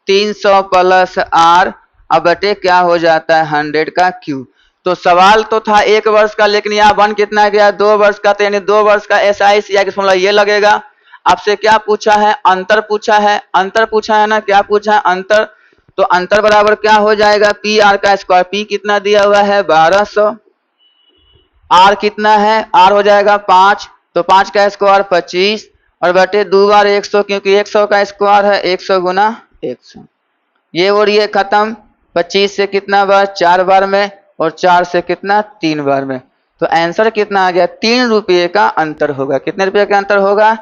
300 प्लस R अब बटे क्या हो जाता है 100 का क्यूब। तो सवाल तो था 1 वर्ष का, लेकिन यहाँ बन कितना गया 2 वर्ष का। तो यानी 2 वर्ष का SI CI का फॉर्मूला ये लगेगा। आपसे क्या पूछा है, अंतर पूछा है, अंतर पूछा है ना, क्या पूछा है, अंतर। तो अंतर बराबर क्या हो जाएगा, PR का स्क्वायर, P कितना दिया हुआ है 1200, R कितना है, R हो जाएगा 5, तो 5 का स्क्वायर 25 और बटे 2 बार 100, क्योंकि 100 का स्क्वायर है 100 गुना 100। ये और ये खत्म। 25 से कितना बार, 4 बार में, और 4 से कितना 3 बार में। तो आंसर कितना आ गया, 3 रुपये का अंतर होगा। कितने रुपये का अंतर होगा,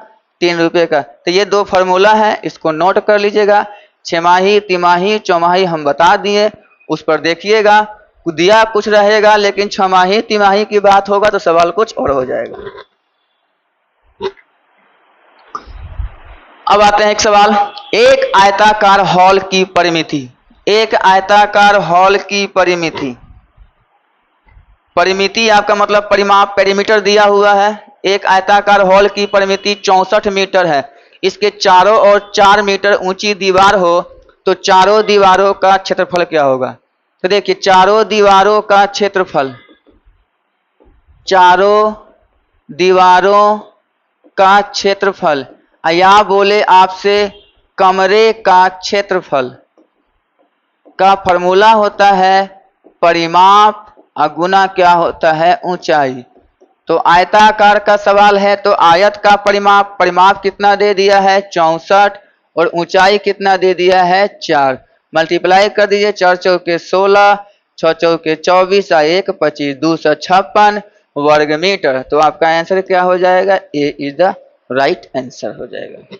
3 रुपये का। तो ये 2 फॉर्मूला है, इसको नोट कर लीजिएगा। छमाही तिमाही चौमाही हम बता दिए, उस पर देखिएगा। दिया कुछ रहेगा, लेकिन छमाही तिमाही की बात होगा तो सवाल कुछ और हो जाएगा। अब आते हैं एक सवाल, एक आयताकार हॉल की परिमिति। एक आयताकार हॉल की परिमिति, परिमिति आपका मतलब परिमाप, पेरीमीटर दिया हुआ है। एक आयताकार हॉल की परिमिति 64 मीटर है। इसके चारों ओर 4 मीटर ऊंची दीवार हो तो चारों दीवारों का क्षेत्रफल क्या होगा। तो देखिए, चारों दीवारों का क्षेत्रफल, चारों दीवारों का क्षेत्रफल, या बोले आपसे कमरे का क्षेत्रफल का फॉर्मूला होता है परिमाप और गुना क्या होता है ऊंचाई। तो आयताकार का सवाल है तो आयत का परिमाप, परिमाप कितना दे दिया है 64 और ऊंचाई कितना दे दिया है 4। मल्टीप्लाई कर दीजिए, 4 चौके 16, 6 चौके 24, 1 25, 256 वर्ग मीटर। तो आपका आंसर क्या हो जाएगा, ए इज द राइट आंसर हो जाएगा।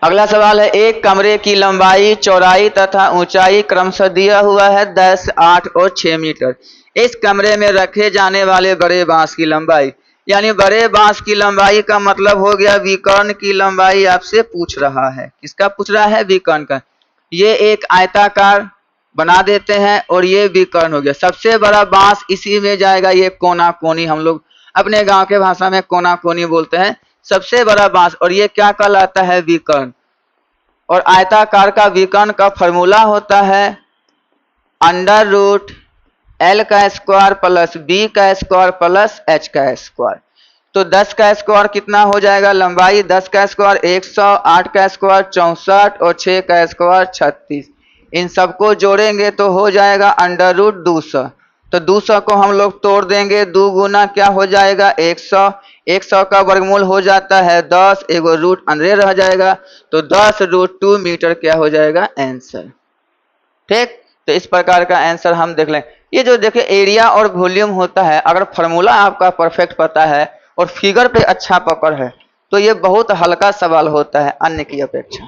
अगला सवाल है, एक कमरे की लंबाई, चौड़ाई तथा ऊंचाई क्रमशः दिया हुआ है 10, 8 और 6 मीटर। इस कमरे में रखे जाने वाले बड़े बांस की लंबाई, यानी बड़े बांस की लंबाई का मतलब हो गया विकर्ण की लंबाई आपसे पूछ रहा है। किसका पूछ रहा है, विकर्ण का। ये एक आयताकार बना देते हैं और ये विकर्ण हो गया। सबसे बड़ा बांस इसी में जाएगा, ये कोना कोनी हम लोग अपने गांव के भाषा में कोना कोनी बोलते हैं। सबसे बड़ा बांस, और ये क्या कहलाता है? विकर्ण। और आयताकार का विकर्ण का फॉर्मूला होता है अंडर रूट एल का स्क्वायर प्लस बी का स्क्वायर प्लस एच का स्क्वायर। तो 10 का स्क्वायर कितना हो जाएगा? लंबाई 10 का स्क्वायर 100, 8 का स्क्वायर 64 और 6 का स्क्वायर 36। इन सबको जोड़ेंगे तो हो जाएगा अंडर रूट 200। तो 200 को हम लोग तोड़ देंगे, 2 गुना क्या हो जाएगा? 100। 100 का वर्गमूल हो जाता है 10, एगो रूट अंदर रह जाएगा, तो 10√2 मीटर क्या हो जाएगा? आंसर। ठीक, तो इस प्रकार का आंसर हम देख लें। ये जो देखिए एरिया और वॉल्यूम होता है, अगर फॉर्मूला आपका परफेक्ट पता है और फिगर पे अच्छा पकड़ है तो ये बहुत हल्का सवाल होता है अन्य की अपेक्षा।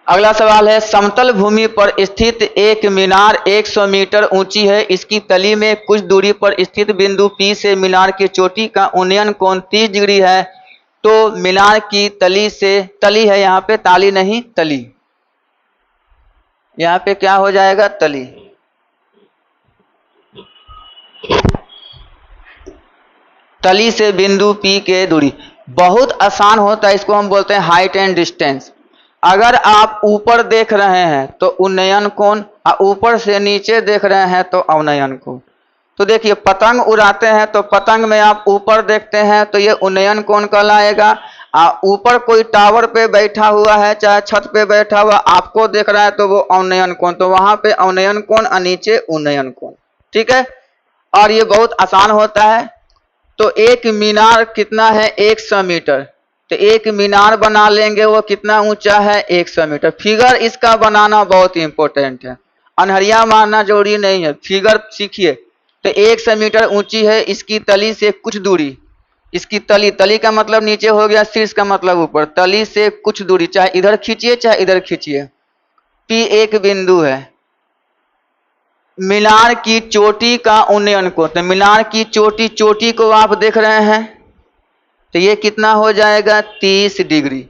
अगला सवाल है, समतल भूमि पर स्थित एक मीनार 100 मीटर ऊंची है। इसकी तली में कुछ दूरी पर स्थित बिंदु P से मीनार की चोटी का उन्नयन कोण 30 डिग्री है। तो मीनार की तली से, तली है यहाँ पे, ताली नहीं तली, यहाँ पे क्या हो जाएगा? तली। तली से बिंदु P के दूरी बहुत आसान होता है, इसको हम बोलते हैं हाइट एंड डिस्टेंस। अगर आप ऊपर देख रहे हैं तो उन्नयन कोण, और ऊपर से नीचे देख रहे हैं तो अवनयन कोण। तो देखिए पतंग उड़ाते हैं तो पतंग में आप ऊपर देखते हैं तो ये उन्नयन कोण कहलाएगा। ऊपर कोई टावर पे बैठा हुआ है, चाहे छत पे बैठा हुआ आपको देख रहा है तो वो अवनयन कोण, तो वहां पे अवनयन कोण और नीचे उन्नयन कोण। ठीक है, और ये बहुत आसान होता है। तो एक मीनार कितना है? 100 मीटर। तो एक मीनार बना लेंगे, वो कितना ऊंचा है? 100 मीटर। फिगर इसका बनाना बहुत इंपॉर्टेंट है, अनहरिया मारना जरूरी नहीं है, फिगर सीखिए। तो 100 मीटर ऊंची है, इसकी तली से कुछ दूरी, इसकी तली, तली का मतलब नीचे हो गया, शीर्ष का मतलब ऊपर, तली से कुछ दूरी, चाहे इधर खींचिए चाहे इधर खींचिए, P एक बिंदु है। मीनार की चोटी का उन्नयन कोण, तो मीनार की चोटी, चोटी को आप देख रहे हैं तो ये कितना हो जाएगा? 30 डिग्री।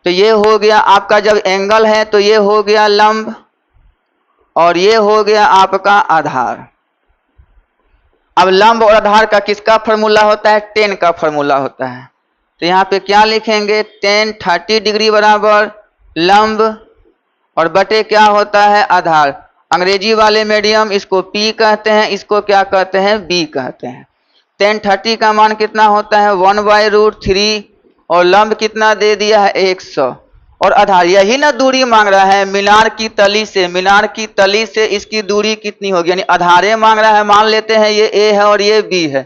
तो ये हो गया आपका, जब एंगल है तो ये हो गया लंब और ये हो गया आपका आधार। अब लंब और आधार का किसका फॉर्मूला होता है? tan का फॉर्मूला होता है। तो यहाँ पे क्या लिखेंगे? tan 30 डिग्री बराबर लंब और बटे क्या होता है? आधार। अंग्रेजी वाले मीडियम इसको P कहते हैं, इसको क्या कहते हैं? B कहते हैं। tan 30 का मान कितना होता है? 1/√3 और लंब कितना दे दिया है? 100 और आधार, यही ना दूरी मांग रहा है मीनार की तली से। मीनार की तली से इसकी दूरी कितनी होगी? यानी आधारे मांग रहा है। मान लेते हैं ये A है और ये B है,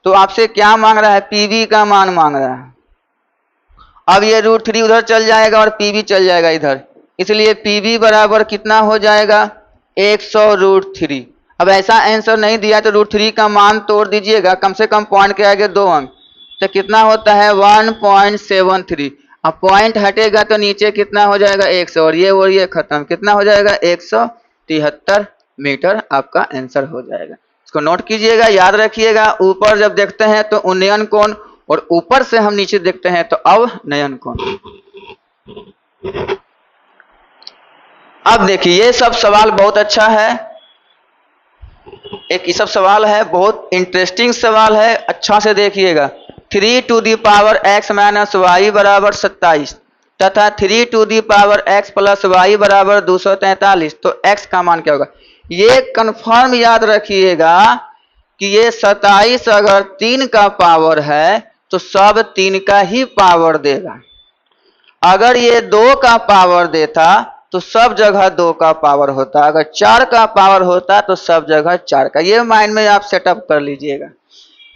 तो आपसे क्या मांग रहा है? PB का मान मांग रहा है। अब ये √3 उधर चल जाएगा और PB चल जाएगा इधर, इसलिए PB बराबर कितना हो जाएगा? 100√3। अब ऐसा आंसर नहीं दिया तो √3 का मान तोड़ दीजिएगा, कम से कम पॉइंट के आगे 2 अंक, तो कितना होता है? 1.73। अब पॉइंट हटेगा तो नीचे कितना हो जाएगा? 100 और ये खत्म, कितना हो जाएगा? 173 मीटर आपका आंसर हो जाएगा। इसको नोट कीजिएगा, याद रखिएगा। ऊपर जब देखते हैं तो उन्नयन कोण और ऊपर से हम नीचे देखते हैं तो अवनयन कोण। अब देखिए ये सब सवाल बहुत अच्छा है, एक ये सब सवाल है, बहुत इंटरेस्टिंग सवाल है, अच्छा से देखिएगा। 3 to the power x minus Y बराबर 27 तथा 3 to the power x plus Y बराबर 243, तो x का मान क्या होगा? ये कंफर्म याद रखिएगा कि ये 27 अगर 3 का पावर है तो सब 3 का ही पावर देगा। अगर ये 2 का पावर देता तो सब जगह 2 का पावर होता, अगर 4 का पावर होता तो सब जगह 4 का। ये माइंड में आप सेटअप कर लीजिएगा।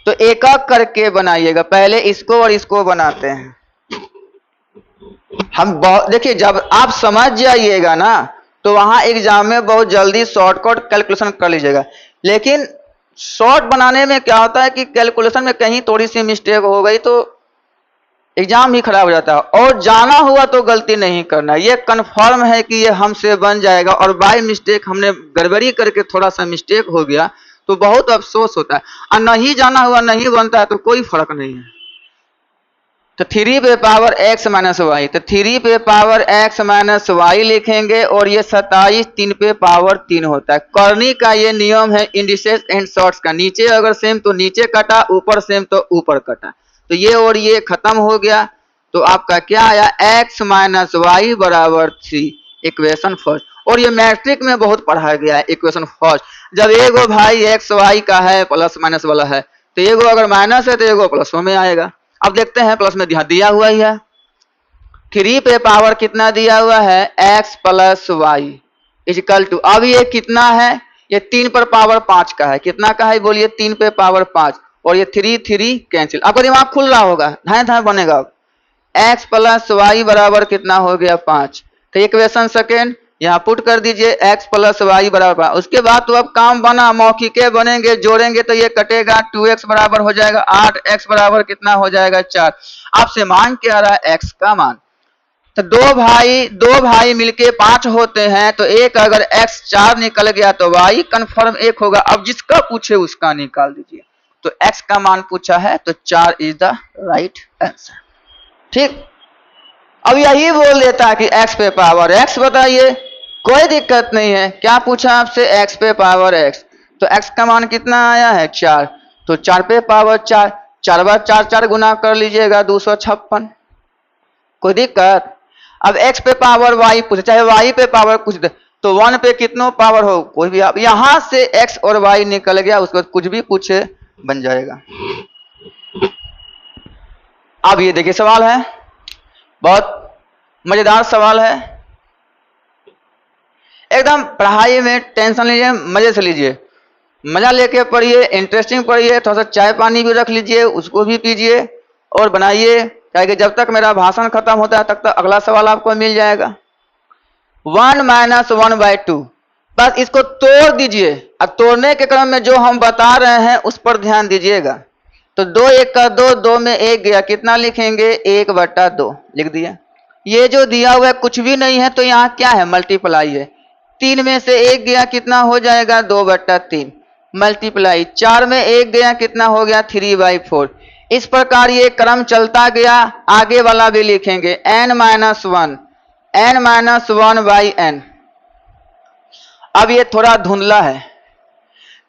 तो एक एक करके बनाइएगा, पहले इसको और इसको बनाते हैं हम। देखिए जब आप समझ जाइएगा ना तो वहां एग्जाम में बहुत जल्दी शॉर्टकट कैलकुलेशन कर लीजिएगा। लेकिन शॉर्ट बनाने में क्या होता है कि कैलकुलेशन में कहीं थोड़ी सी मिस्टेक हो गई तो एग्जाम ही खराब हो जाता है, और जाना हुआ तो गलती नहीं करना। ये कंफर्म है कि ये हमसे बन जाएगा, और बाय मिस्टेक हमने गड़बड़ी करके थोड़ा सा मिस्टेक हो गया तो बहुत अफसोस होता है। और नहीं जाना हुआ नहीं बनता है तो कोई फर्क नहीं है। तो 3 पे पावर x माइनस वाई, तो 3 पे पावर x माइनस वाई लिखेंगे और ये 27 3 पे पावर 3 होता है। करनी का ये नियम है इंडिसेस एंड शॉर्ट्स का, नीचे अगर सेम तो नीचे कटा, ऊपर सेम तो ऊपर कटा। तो ये और ये खत्म हो गया, तो आपका क्या आया x माइनस वाई बराबर 3, इक्वेशन फर्स्ट। और ये मैट्रिक में बहुत पढ़ा गया है इक्वेशन फर्स्ट। जब एगो भाई एक्स वाई का है प्लस माइनस वाला है, तो एगो अगर माइनस है तो एगो प्लस में आएगा। अब देखते हैं प्लस में दिया हुआ ही है, 3 पे पावर कितना दिया हुआ है x plus Y is equal to, अब ये कितना है, ये 3 पर पावर 5 का है, कितना का है बोलिए 3 पे पावर 5, और ये 3 कैंसिल। आपका दिमाग खुल रहा होगा, धाए धाए बनेगा। अब x प्लस वाई बराबर कितना हो गया 5, तो इक्वेशन सेकेंड यहाँ पुट कर दीजिए x प्लस वाई बराबर 5। उसके बाद तो अब काम बना, मौखिके बनेंगे, जोड़ेंगे तो ये कटेगा, 2x बराबर हो जाएगा 8, x बराबर कितना हो जाएगा 4। आपसे मांग क्या रहा है x का मान, तो दो भाई मिलके 5 होते हैं, तो एक अगर x 4 निकल गया तो y कंफर्म 1 होगा। अब जिसका पूछे उसका निकाल दीजिए, तो x का मान पूछा है तो 4 इज द राइट आंसर। ठीक, अब यही बोल देता है कि x पे पावर x बताइए, कोई दिक्कत नहीं है। क्या पूछा आपसे, x पे पावर x, तो x का मान कितना आया है 4, तो 4 पे पावर 4, 4 बार 4 4 गुना कर लीजिएगा 256, कोई दिक्कत। अब x पे पावर y पूछे, चाहे y पे पावर पूछ दे, तो 1 पे कितनों पावर हो कोई भी, आप यहां से x और y निकल गया, उसके बाद कुछ भी पूछे बन जाएगा। अब ये देखिए सवाल है, बहुत मजेदार सवाल है, एकदम पढ़ाई में टेंशन लीजिए, मजे से लीजिए, मजा लेके पढ़िए, इंटरेस्टिंग पढ़िए, थोड़ा सा चाय पानी भी रख लीजिए, उसको भी पीजिए और बनाइए, क्योंकि जब तक मेरा भाषण खत्म होता है तब तक अगला सवाल आपको मिल जाएगा। 1 माइनस 1/2, बस इसको तोड़ दीजिए, अब तोड़ने के क्रम में जो हम बता रहे हैं उस पर ध्यान दीजिएगा। तो 2 1 का 2, 2 में 1 गया, कितना लिखेंगे 1/2 लिख दिया। ये जो दिया हुआ है कुछ भी नहीं है, तो यहाँ क्या है मल्टीप्लाई है, 3 में से 1 गया, कितना हो जाएगा 2/3 मल्टीप्लाई, 4 में 1 गया, कितना हो गया 3/4। इस प्रकार ये क्रम चलता गया, आगे वाला भी लिखेंगे n माइनस 1/n। अब ये थोड़ा धुंधला है,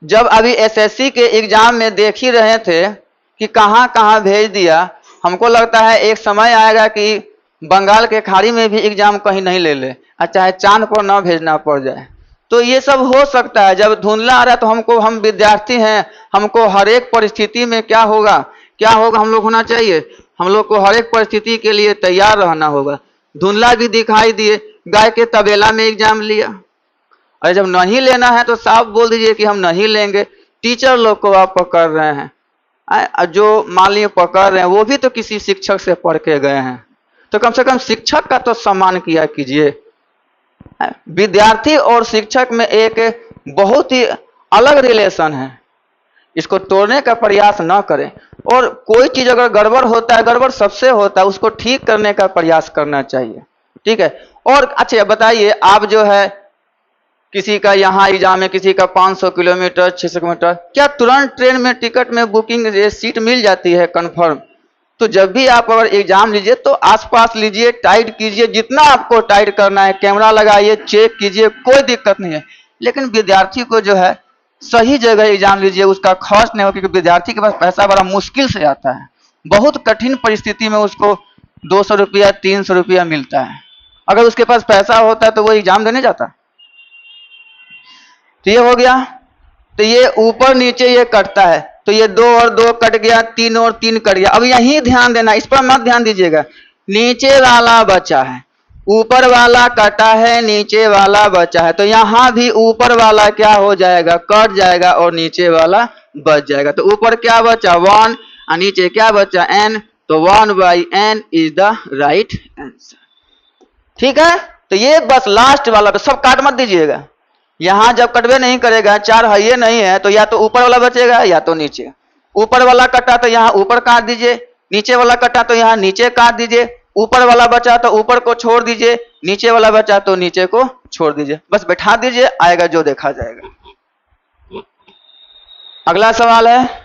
जब अभी एसएससी के एग्जाम में देख ही रहे थे कि कहां कहां भेज दिया, हमको लगता है एक समय आएगा कि बंगाल के खाड़ी में भी एग्जाम कहीं नहीं ले ले, और चाहे चांद पर ना भेजना पड़ जाए। तो ये सब हो सकता है, जब धुंधला आ रहा है तो हम विद्यार्थी हैं, हमको हर एक परिस्थिति में क्या होगा हम लोग होना चाहिए, हम लोग को हर एक परिस्थिति के लिए तैयार रहना होगा। धुंधला भी दिखाई दिए, गाय के तबेला में एग्जाम लिया, अरे जब नहीं लेना है तो साफ बोल दीजिए कि हम नहीं लेंगे। टीचर लोग को आप पकड़ रहे हैं, जो मान लीजिए पकड़ रहे हैं वो भी तो किसी शिक्षक से पढ़ के गए हैं, तो कम से कम शिक्षक का तो सम्मान किया कीजिए। विद्यार्थी और शिक्षक में एक बहुत ही अलग रिलेशन है, इसको तोड़ने का प्रयास न करें। और कोई चीज अगर गड़बड़ होता है, गड़बड़ सबसे होता है, उसको ठीक करने का प्रयास करना चाहिए, ठीक है। और अच्छा बताइए, आप जो है किसी का यहाँ एग्जाम है, किसी का 500 किलोमीटर 600 किलोमीटर, क्या तुरंत ट्रेन में टिकट में बुकिंग सीट मिल जाती है कंफर्म? तो जब भी आप अगर एग्जाम लीजिए तो आसपास लीजिए, टाइट कीजिए, जितना आपको टाइट करना है, कैमरा लगाइए, चेक कीजिए, कोई दिक्कत नहीं है। लेकिन विद्यार्थी को जो है सही जगह एग्जाम लीजिए, उसका खर्च नहीं हो, क्योंकि विद्यार्थी के पास पैसा बड़ा मुश्किल से आता है, बहुत कठिन परिस्थिति में उसको 200 रुपया 300 रुपया मिलता है। अगर उसके पास पैसा होता है तो वो एग्जाम देने जाता। तो ये हो गया, तो ये ऊपर नीचे ये कटता है, तो ये 2 और 2 कट गया, 3 और 3 कट गया। अब यही ध्यान देना, इस पर मत ध्यान दीजिएगा, नीचे वाला बचा है, ऊपर वाला कटा है, नीचे वाला बचा है, तो यहां भी ऊपर वाला क्या हो जाएगा कट जाएगा और नीचे वाला बच जाएगा। तो ऊपर क्या बचा 1 और नीचे क्या बचा n, तो 1/n is the right answer. ठीक है, तो ये बस लास्ट वाला पे सब काट मत दीजिएगा, यहां जब कटवे नहीं करेगा, 4 है ये नहीं है, तो या तो ऊपर वाला बचेगा या तो नीचे। ऊपर वाला कटा तो यहाँ ऊपर काट दीजिए, नीचे वाला कटा तो यहाँ नीचे काट दीजिए, ऊपर वाला बचा तो ऊपर को छोड़ दीजिए, नीचे वाला बचा तो नीचे को छोड़ दीजिए, बस बैठा दीजिए, आएगा जो देखा जाएगा। अगला सवाल है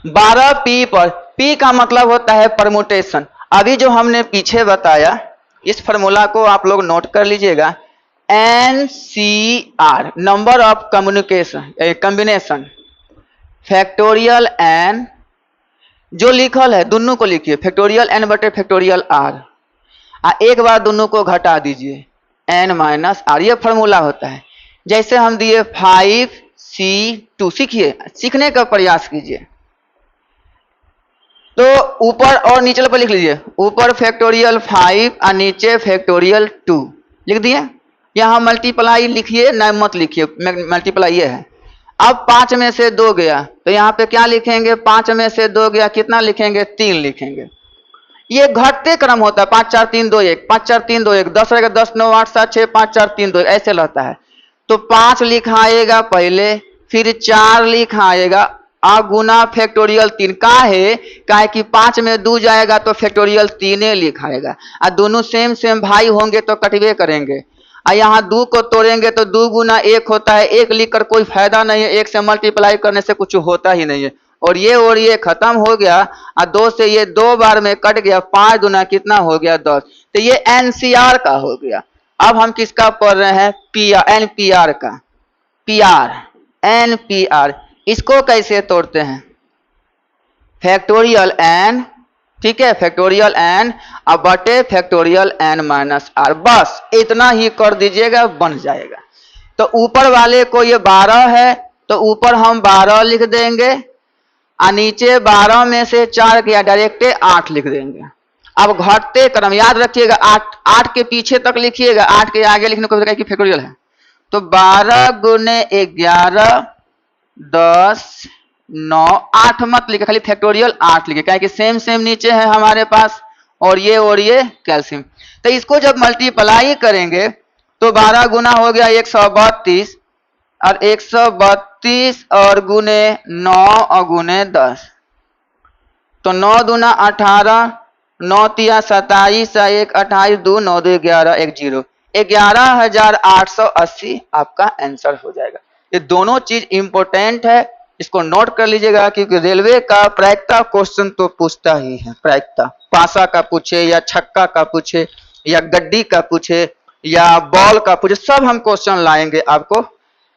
12p पर, p का मतलब होता है परमुटेशन। अभी जो हमने पीछे बताया इस फॉर्मूला को आप लोग नोट कर लीजिएगा। NCR number of combination factorial N, जो लिखल है दोनों को लिखिए फैक्टोरियल एन बटे फैक्टोरियल आर, एक बार दोनों को घटा दीजिए n माइनस आर, ये फॉर्मूला होता है। जैसे हम दिए 5C2, सीखिए, सीखने का प्रयास कीजिए। तो ऊपर और नीचे पर लिख लीजिए, ऊपर फैक्टोरियल 5 और नीचे फैक्टोरियल 2 लिख दिए। यहाँ मल्टीप्लाई लिखिए, न मत लिखिए, मल्टीप्लाई ये है। अब 5 में से 2 गया तो यहाँ पे क्या लिखेंगे, 5 में से 2 गया कितना लिखेंगे, 3 लिखेंगे। ये घटते क्रम होता है, 5 4 3 2 1, 5 4 3 2 1, 10 रहेगा 10 9 8 7 6 5 4 3 2 1, ऐसे रहता है। तो 5 लिखाएगा पहले, फिर 4 लिखाएगा, गुना फैक्टोरियल 3 का है कि 5 में 2 जाएगा तो फैक्टोरियल 3 लिखाएगा। और दोनों सेम सेम भाई होंगे तो कटवे करेंगे। और यहाँ 2 को तोड़ेंगे तो 2 गुना 1 होता है, 1 लिखकर कोई फायदा नहीं है, 1 से मल्टीप्लाई करने से कुछ होता ही नहीं है। और ये खत्म हो गया, और 2 से ये 2 बार में कट गया, 5 गुना कितना हो गया 10। तो ये NCR का हो गया। अब हम किसका पढ़ रहे हैं, NPR का, NPR। इसको कैसे तोड़ते हैं, फैक्टोरियल n, ठीक है, फैक्टोरियल n अब बटे फैक्टोरियल n माइनस आर, बस इतना ही कर दीजिएगा, बन जाएगा। तो ऊपर वाले को ये 12 है तो ऊपर हम 12 लिख देंगे, और नीचे 12 में से 4 गया डायरेक्ट 8 लिख देंगे। अब घटते क्रम याद रखिएगा, 8 के पीछे तक लिखिएगा, 8 के आगे लिखने को कि फैक्टोरियल है। तो 12 गुने 11 10 9 8 मत लिखे, खाली फैक्टोरियल 8 लिखे, क्या कि सेम सेम नीचे है हमारे पास, और ये कैल्शियम। तो इसको जब मल्टीप्लाई करेंगे तो 12 गुना हो गया 132, और 132 और गुने 9 और गुने 10, तो 9 दूना 18, 9 तिया 27, 1 28, 2 9 2 11 1 0, 11,880 आपका आंसर हो जाएगा। ये दोनों चीज इंपॉर्टेंट है, इसको नोट कर लीजिएगा, क्योंकि रेलवे का प्रायिकता क्वेश्चन तो पूछता ही है। प्रायिकता पासा का पूछे या छक्का का पूछे या गड्डी का पूछे या बॉल का पूछे, सब हम क्वेश्चन लाएंगे आपको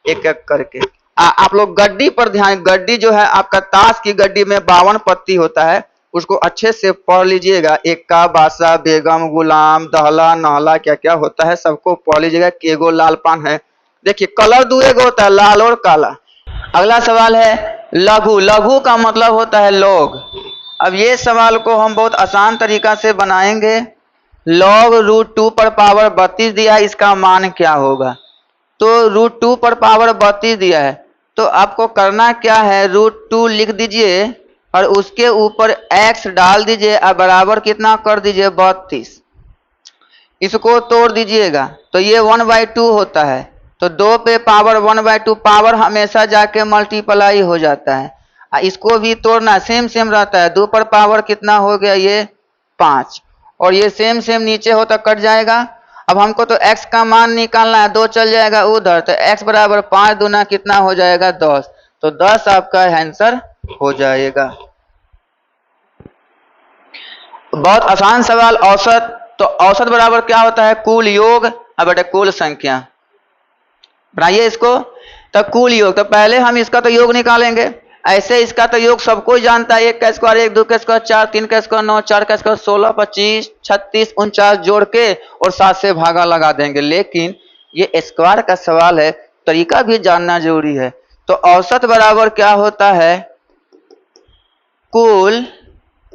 एक एक करके। आप लोग गड्डी पर ध्यान, गड्डी जो है आपका ताश की गड्डी में 52 पत्ती होता है, उसको अच्छे से पढ़ लीजिएगा। एक्का बासा बेगम गुलाम दहला नहला क्या क्या होता है सबको पढ़ लीजिएगा। केगो लाल पान है, देखिए कलर दुएगो होता है, लाल और काला। अगला सवाल है लघु, लघु का मतलब होता है लॉग। अब ये सवाल को हम बहुत आसान तरीका से बनाएंगे। लॉग √2 पर पावर 32 दिया है, इसका मान क्या होगा। तो √2 पर पावर 32 दिया है, तो आपको करना क्या है, √2 लिख दीजिए और उसके ऊपर x डाल दीजिए और बराबर कितना कर दीजिए 32। इसको तोड़ दीजिएगा तो ये 1/2 होता है, तो 2 पे पावर 1/2, पावर हमेशा जाके मल्टीप्लाई हो जाता है। इसको भी तोड़ना सेम सेम रहता है, 2 पर पावर कितना हो गया ये 5, और ये सेम सेम नीचे हो तो कट जाएगा। अब हमको तो x का मान निकालना है, 2 चल जाएगा उधर, तो x बराबर 5 दूना कितना हो जाएगा 10, तो 10 आपका आंसर हो जाएगा। बहुत आसान सवाल। औसत, तो औसत बराबर क्या होता है, कुल योग और बेटा कुल संख्या। बनाइए इसको, तो कुल योग, तो पहले हम इसका तो योग निकालेंगे। ऐसे इसका तो योग सबको जानता है, 1 का स्क्वायर 1, 2 का स्क्वायर 4, 3 का स्क्वायर 9, 4 का स्क्वायर 16, 25, 36, 49 जोड़ के और 7 से भागा लगा देंगे। लेकिन ये स्क्वायर का सवाल है, तरीका भी जानना जरूरी है। तो औसत बराबर क्या होता है, कुल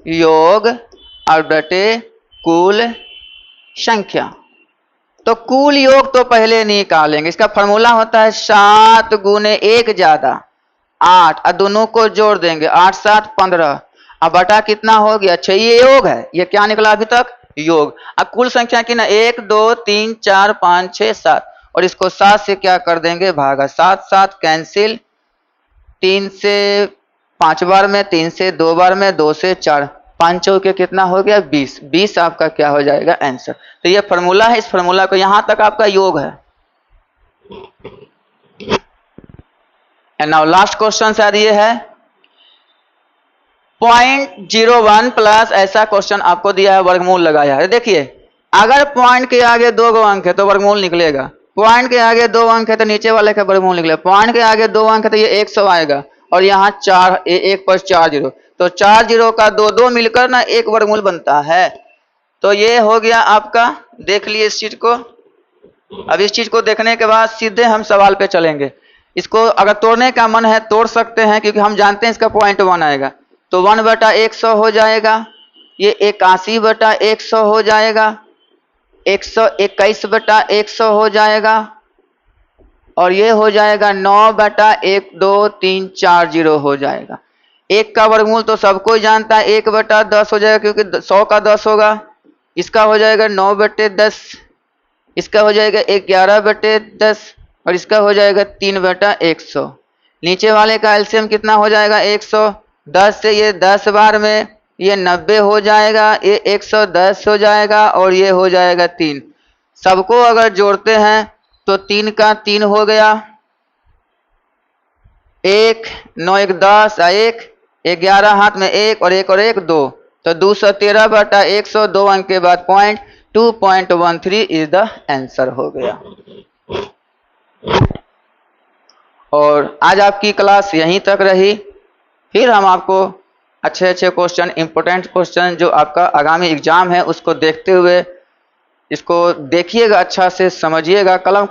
योग और बटे कुल संख्या। तो कुल योग तो पहले निकालेंगे, इसका फॉर्मूला होता है 7 गुने 1 ज्यादा 8, और दोनों को जोड़ देंगे 8 7 15, अब बटा कितना हो गया 6। ये योग है, ये क्या निकला अभी तक योग। अब कुल संख्या की ना 1 2 3 4 5 6 7, और इसको 7 से क्या कर देंगे भागा, 7 7 कैंसिल, 3 से 5 बार में, 3 से 2 बार में, 2 से 4, 5 चौके कितना हो गया 20, 20 आपका क्या हो जाएगा आंसर। तो ये फॉर्मूला है, इस फॉर्मूला को यहां तक आपका योग है। एंड नाउ लास्ट क्वेश्चन शायद ये है, 0.01 प्लस ऐसा क्वेश्चन आपको दिया है, वर्गमूल लगाया है। देखिए अगर पॉइंट के आगे 2 अंक है तो वर्गमूल निकलेगा, पॉइंट के आगे 2 अंक है तो नीचे वाले का वर्गमूल निकलेगा, पॉइंट के आगे 2 अंक है तो ये 100 आएगा, और यहाँ 4 1 पर 4 जीरो, तो 4 जीरो का 2 मिलकर ना एक वर्गमूल बनता है। तो ये हो गया आपका, देख लिए इस चीज को। अब इस चीज को देखने के बाद सीधे हम सवाल पे चलेंगे। इसको अगर तोड़ने का मन है तोड़ सकते हैं, क्योंकि हम जानते हैं इसका 0.1 आएगा, तो 1/100 हो जाएगा, ये 81/100 हो जाएगा, 121/100 हो जाएगा, और ये हो जाएगा 9/12340 हो जाएगा। 1 का वर्गमूल तो सबको जानता है, 1/10 हो जाएगा, क्योंकि 100 का 10 होगा। इसका हो जाएगा 9/10, इसका हो जाएगा 11/10, और इसका हो जाएगा 3/100। नीचे वाले का एलसीएम कितना हो जाएगा 110 से ये 10 बार में ये 90 हो जाएगा, ये 110 हो जाएगा, और ये हो जाएगा 3। सबको अगर जोड़ते हैं तो 3 का 3 हो गया, 1 9 1 10, 1 11 हाथ में 1 और 1 और 1 2, तो 213/100 2 अंक के बाद 2.13 इज द आंसर हो गया। और आज आपकी क्लास यहीं तक रही। फिर हम आपको अच्छे अच्छे क्वेश्चन, इंपॉर्टेंट क्वेश्चन जो आपका आगामी एग्जाम है उसको देखते हुए, इसको देखिएगा, अच्छा से समझिएगा, कलम को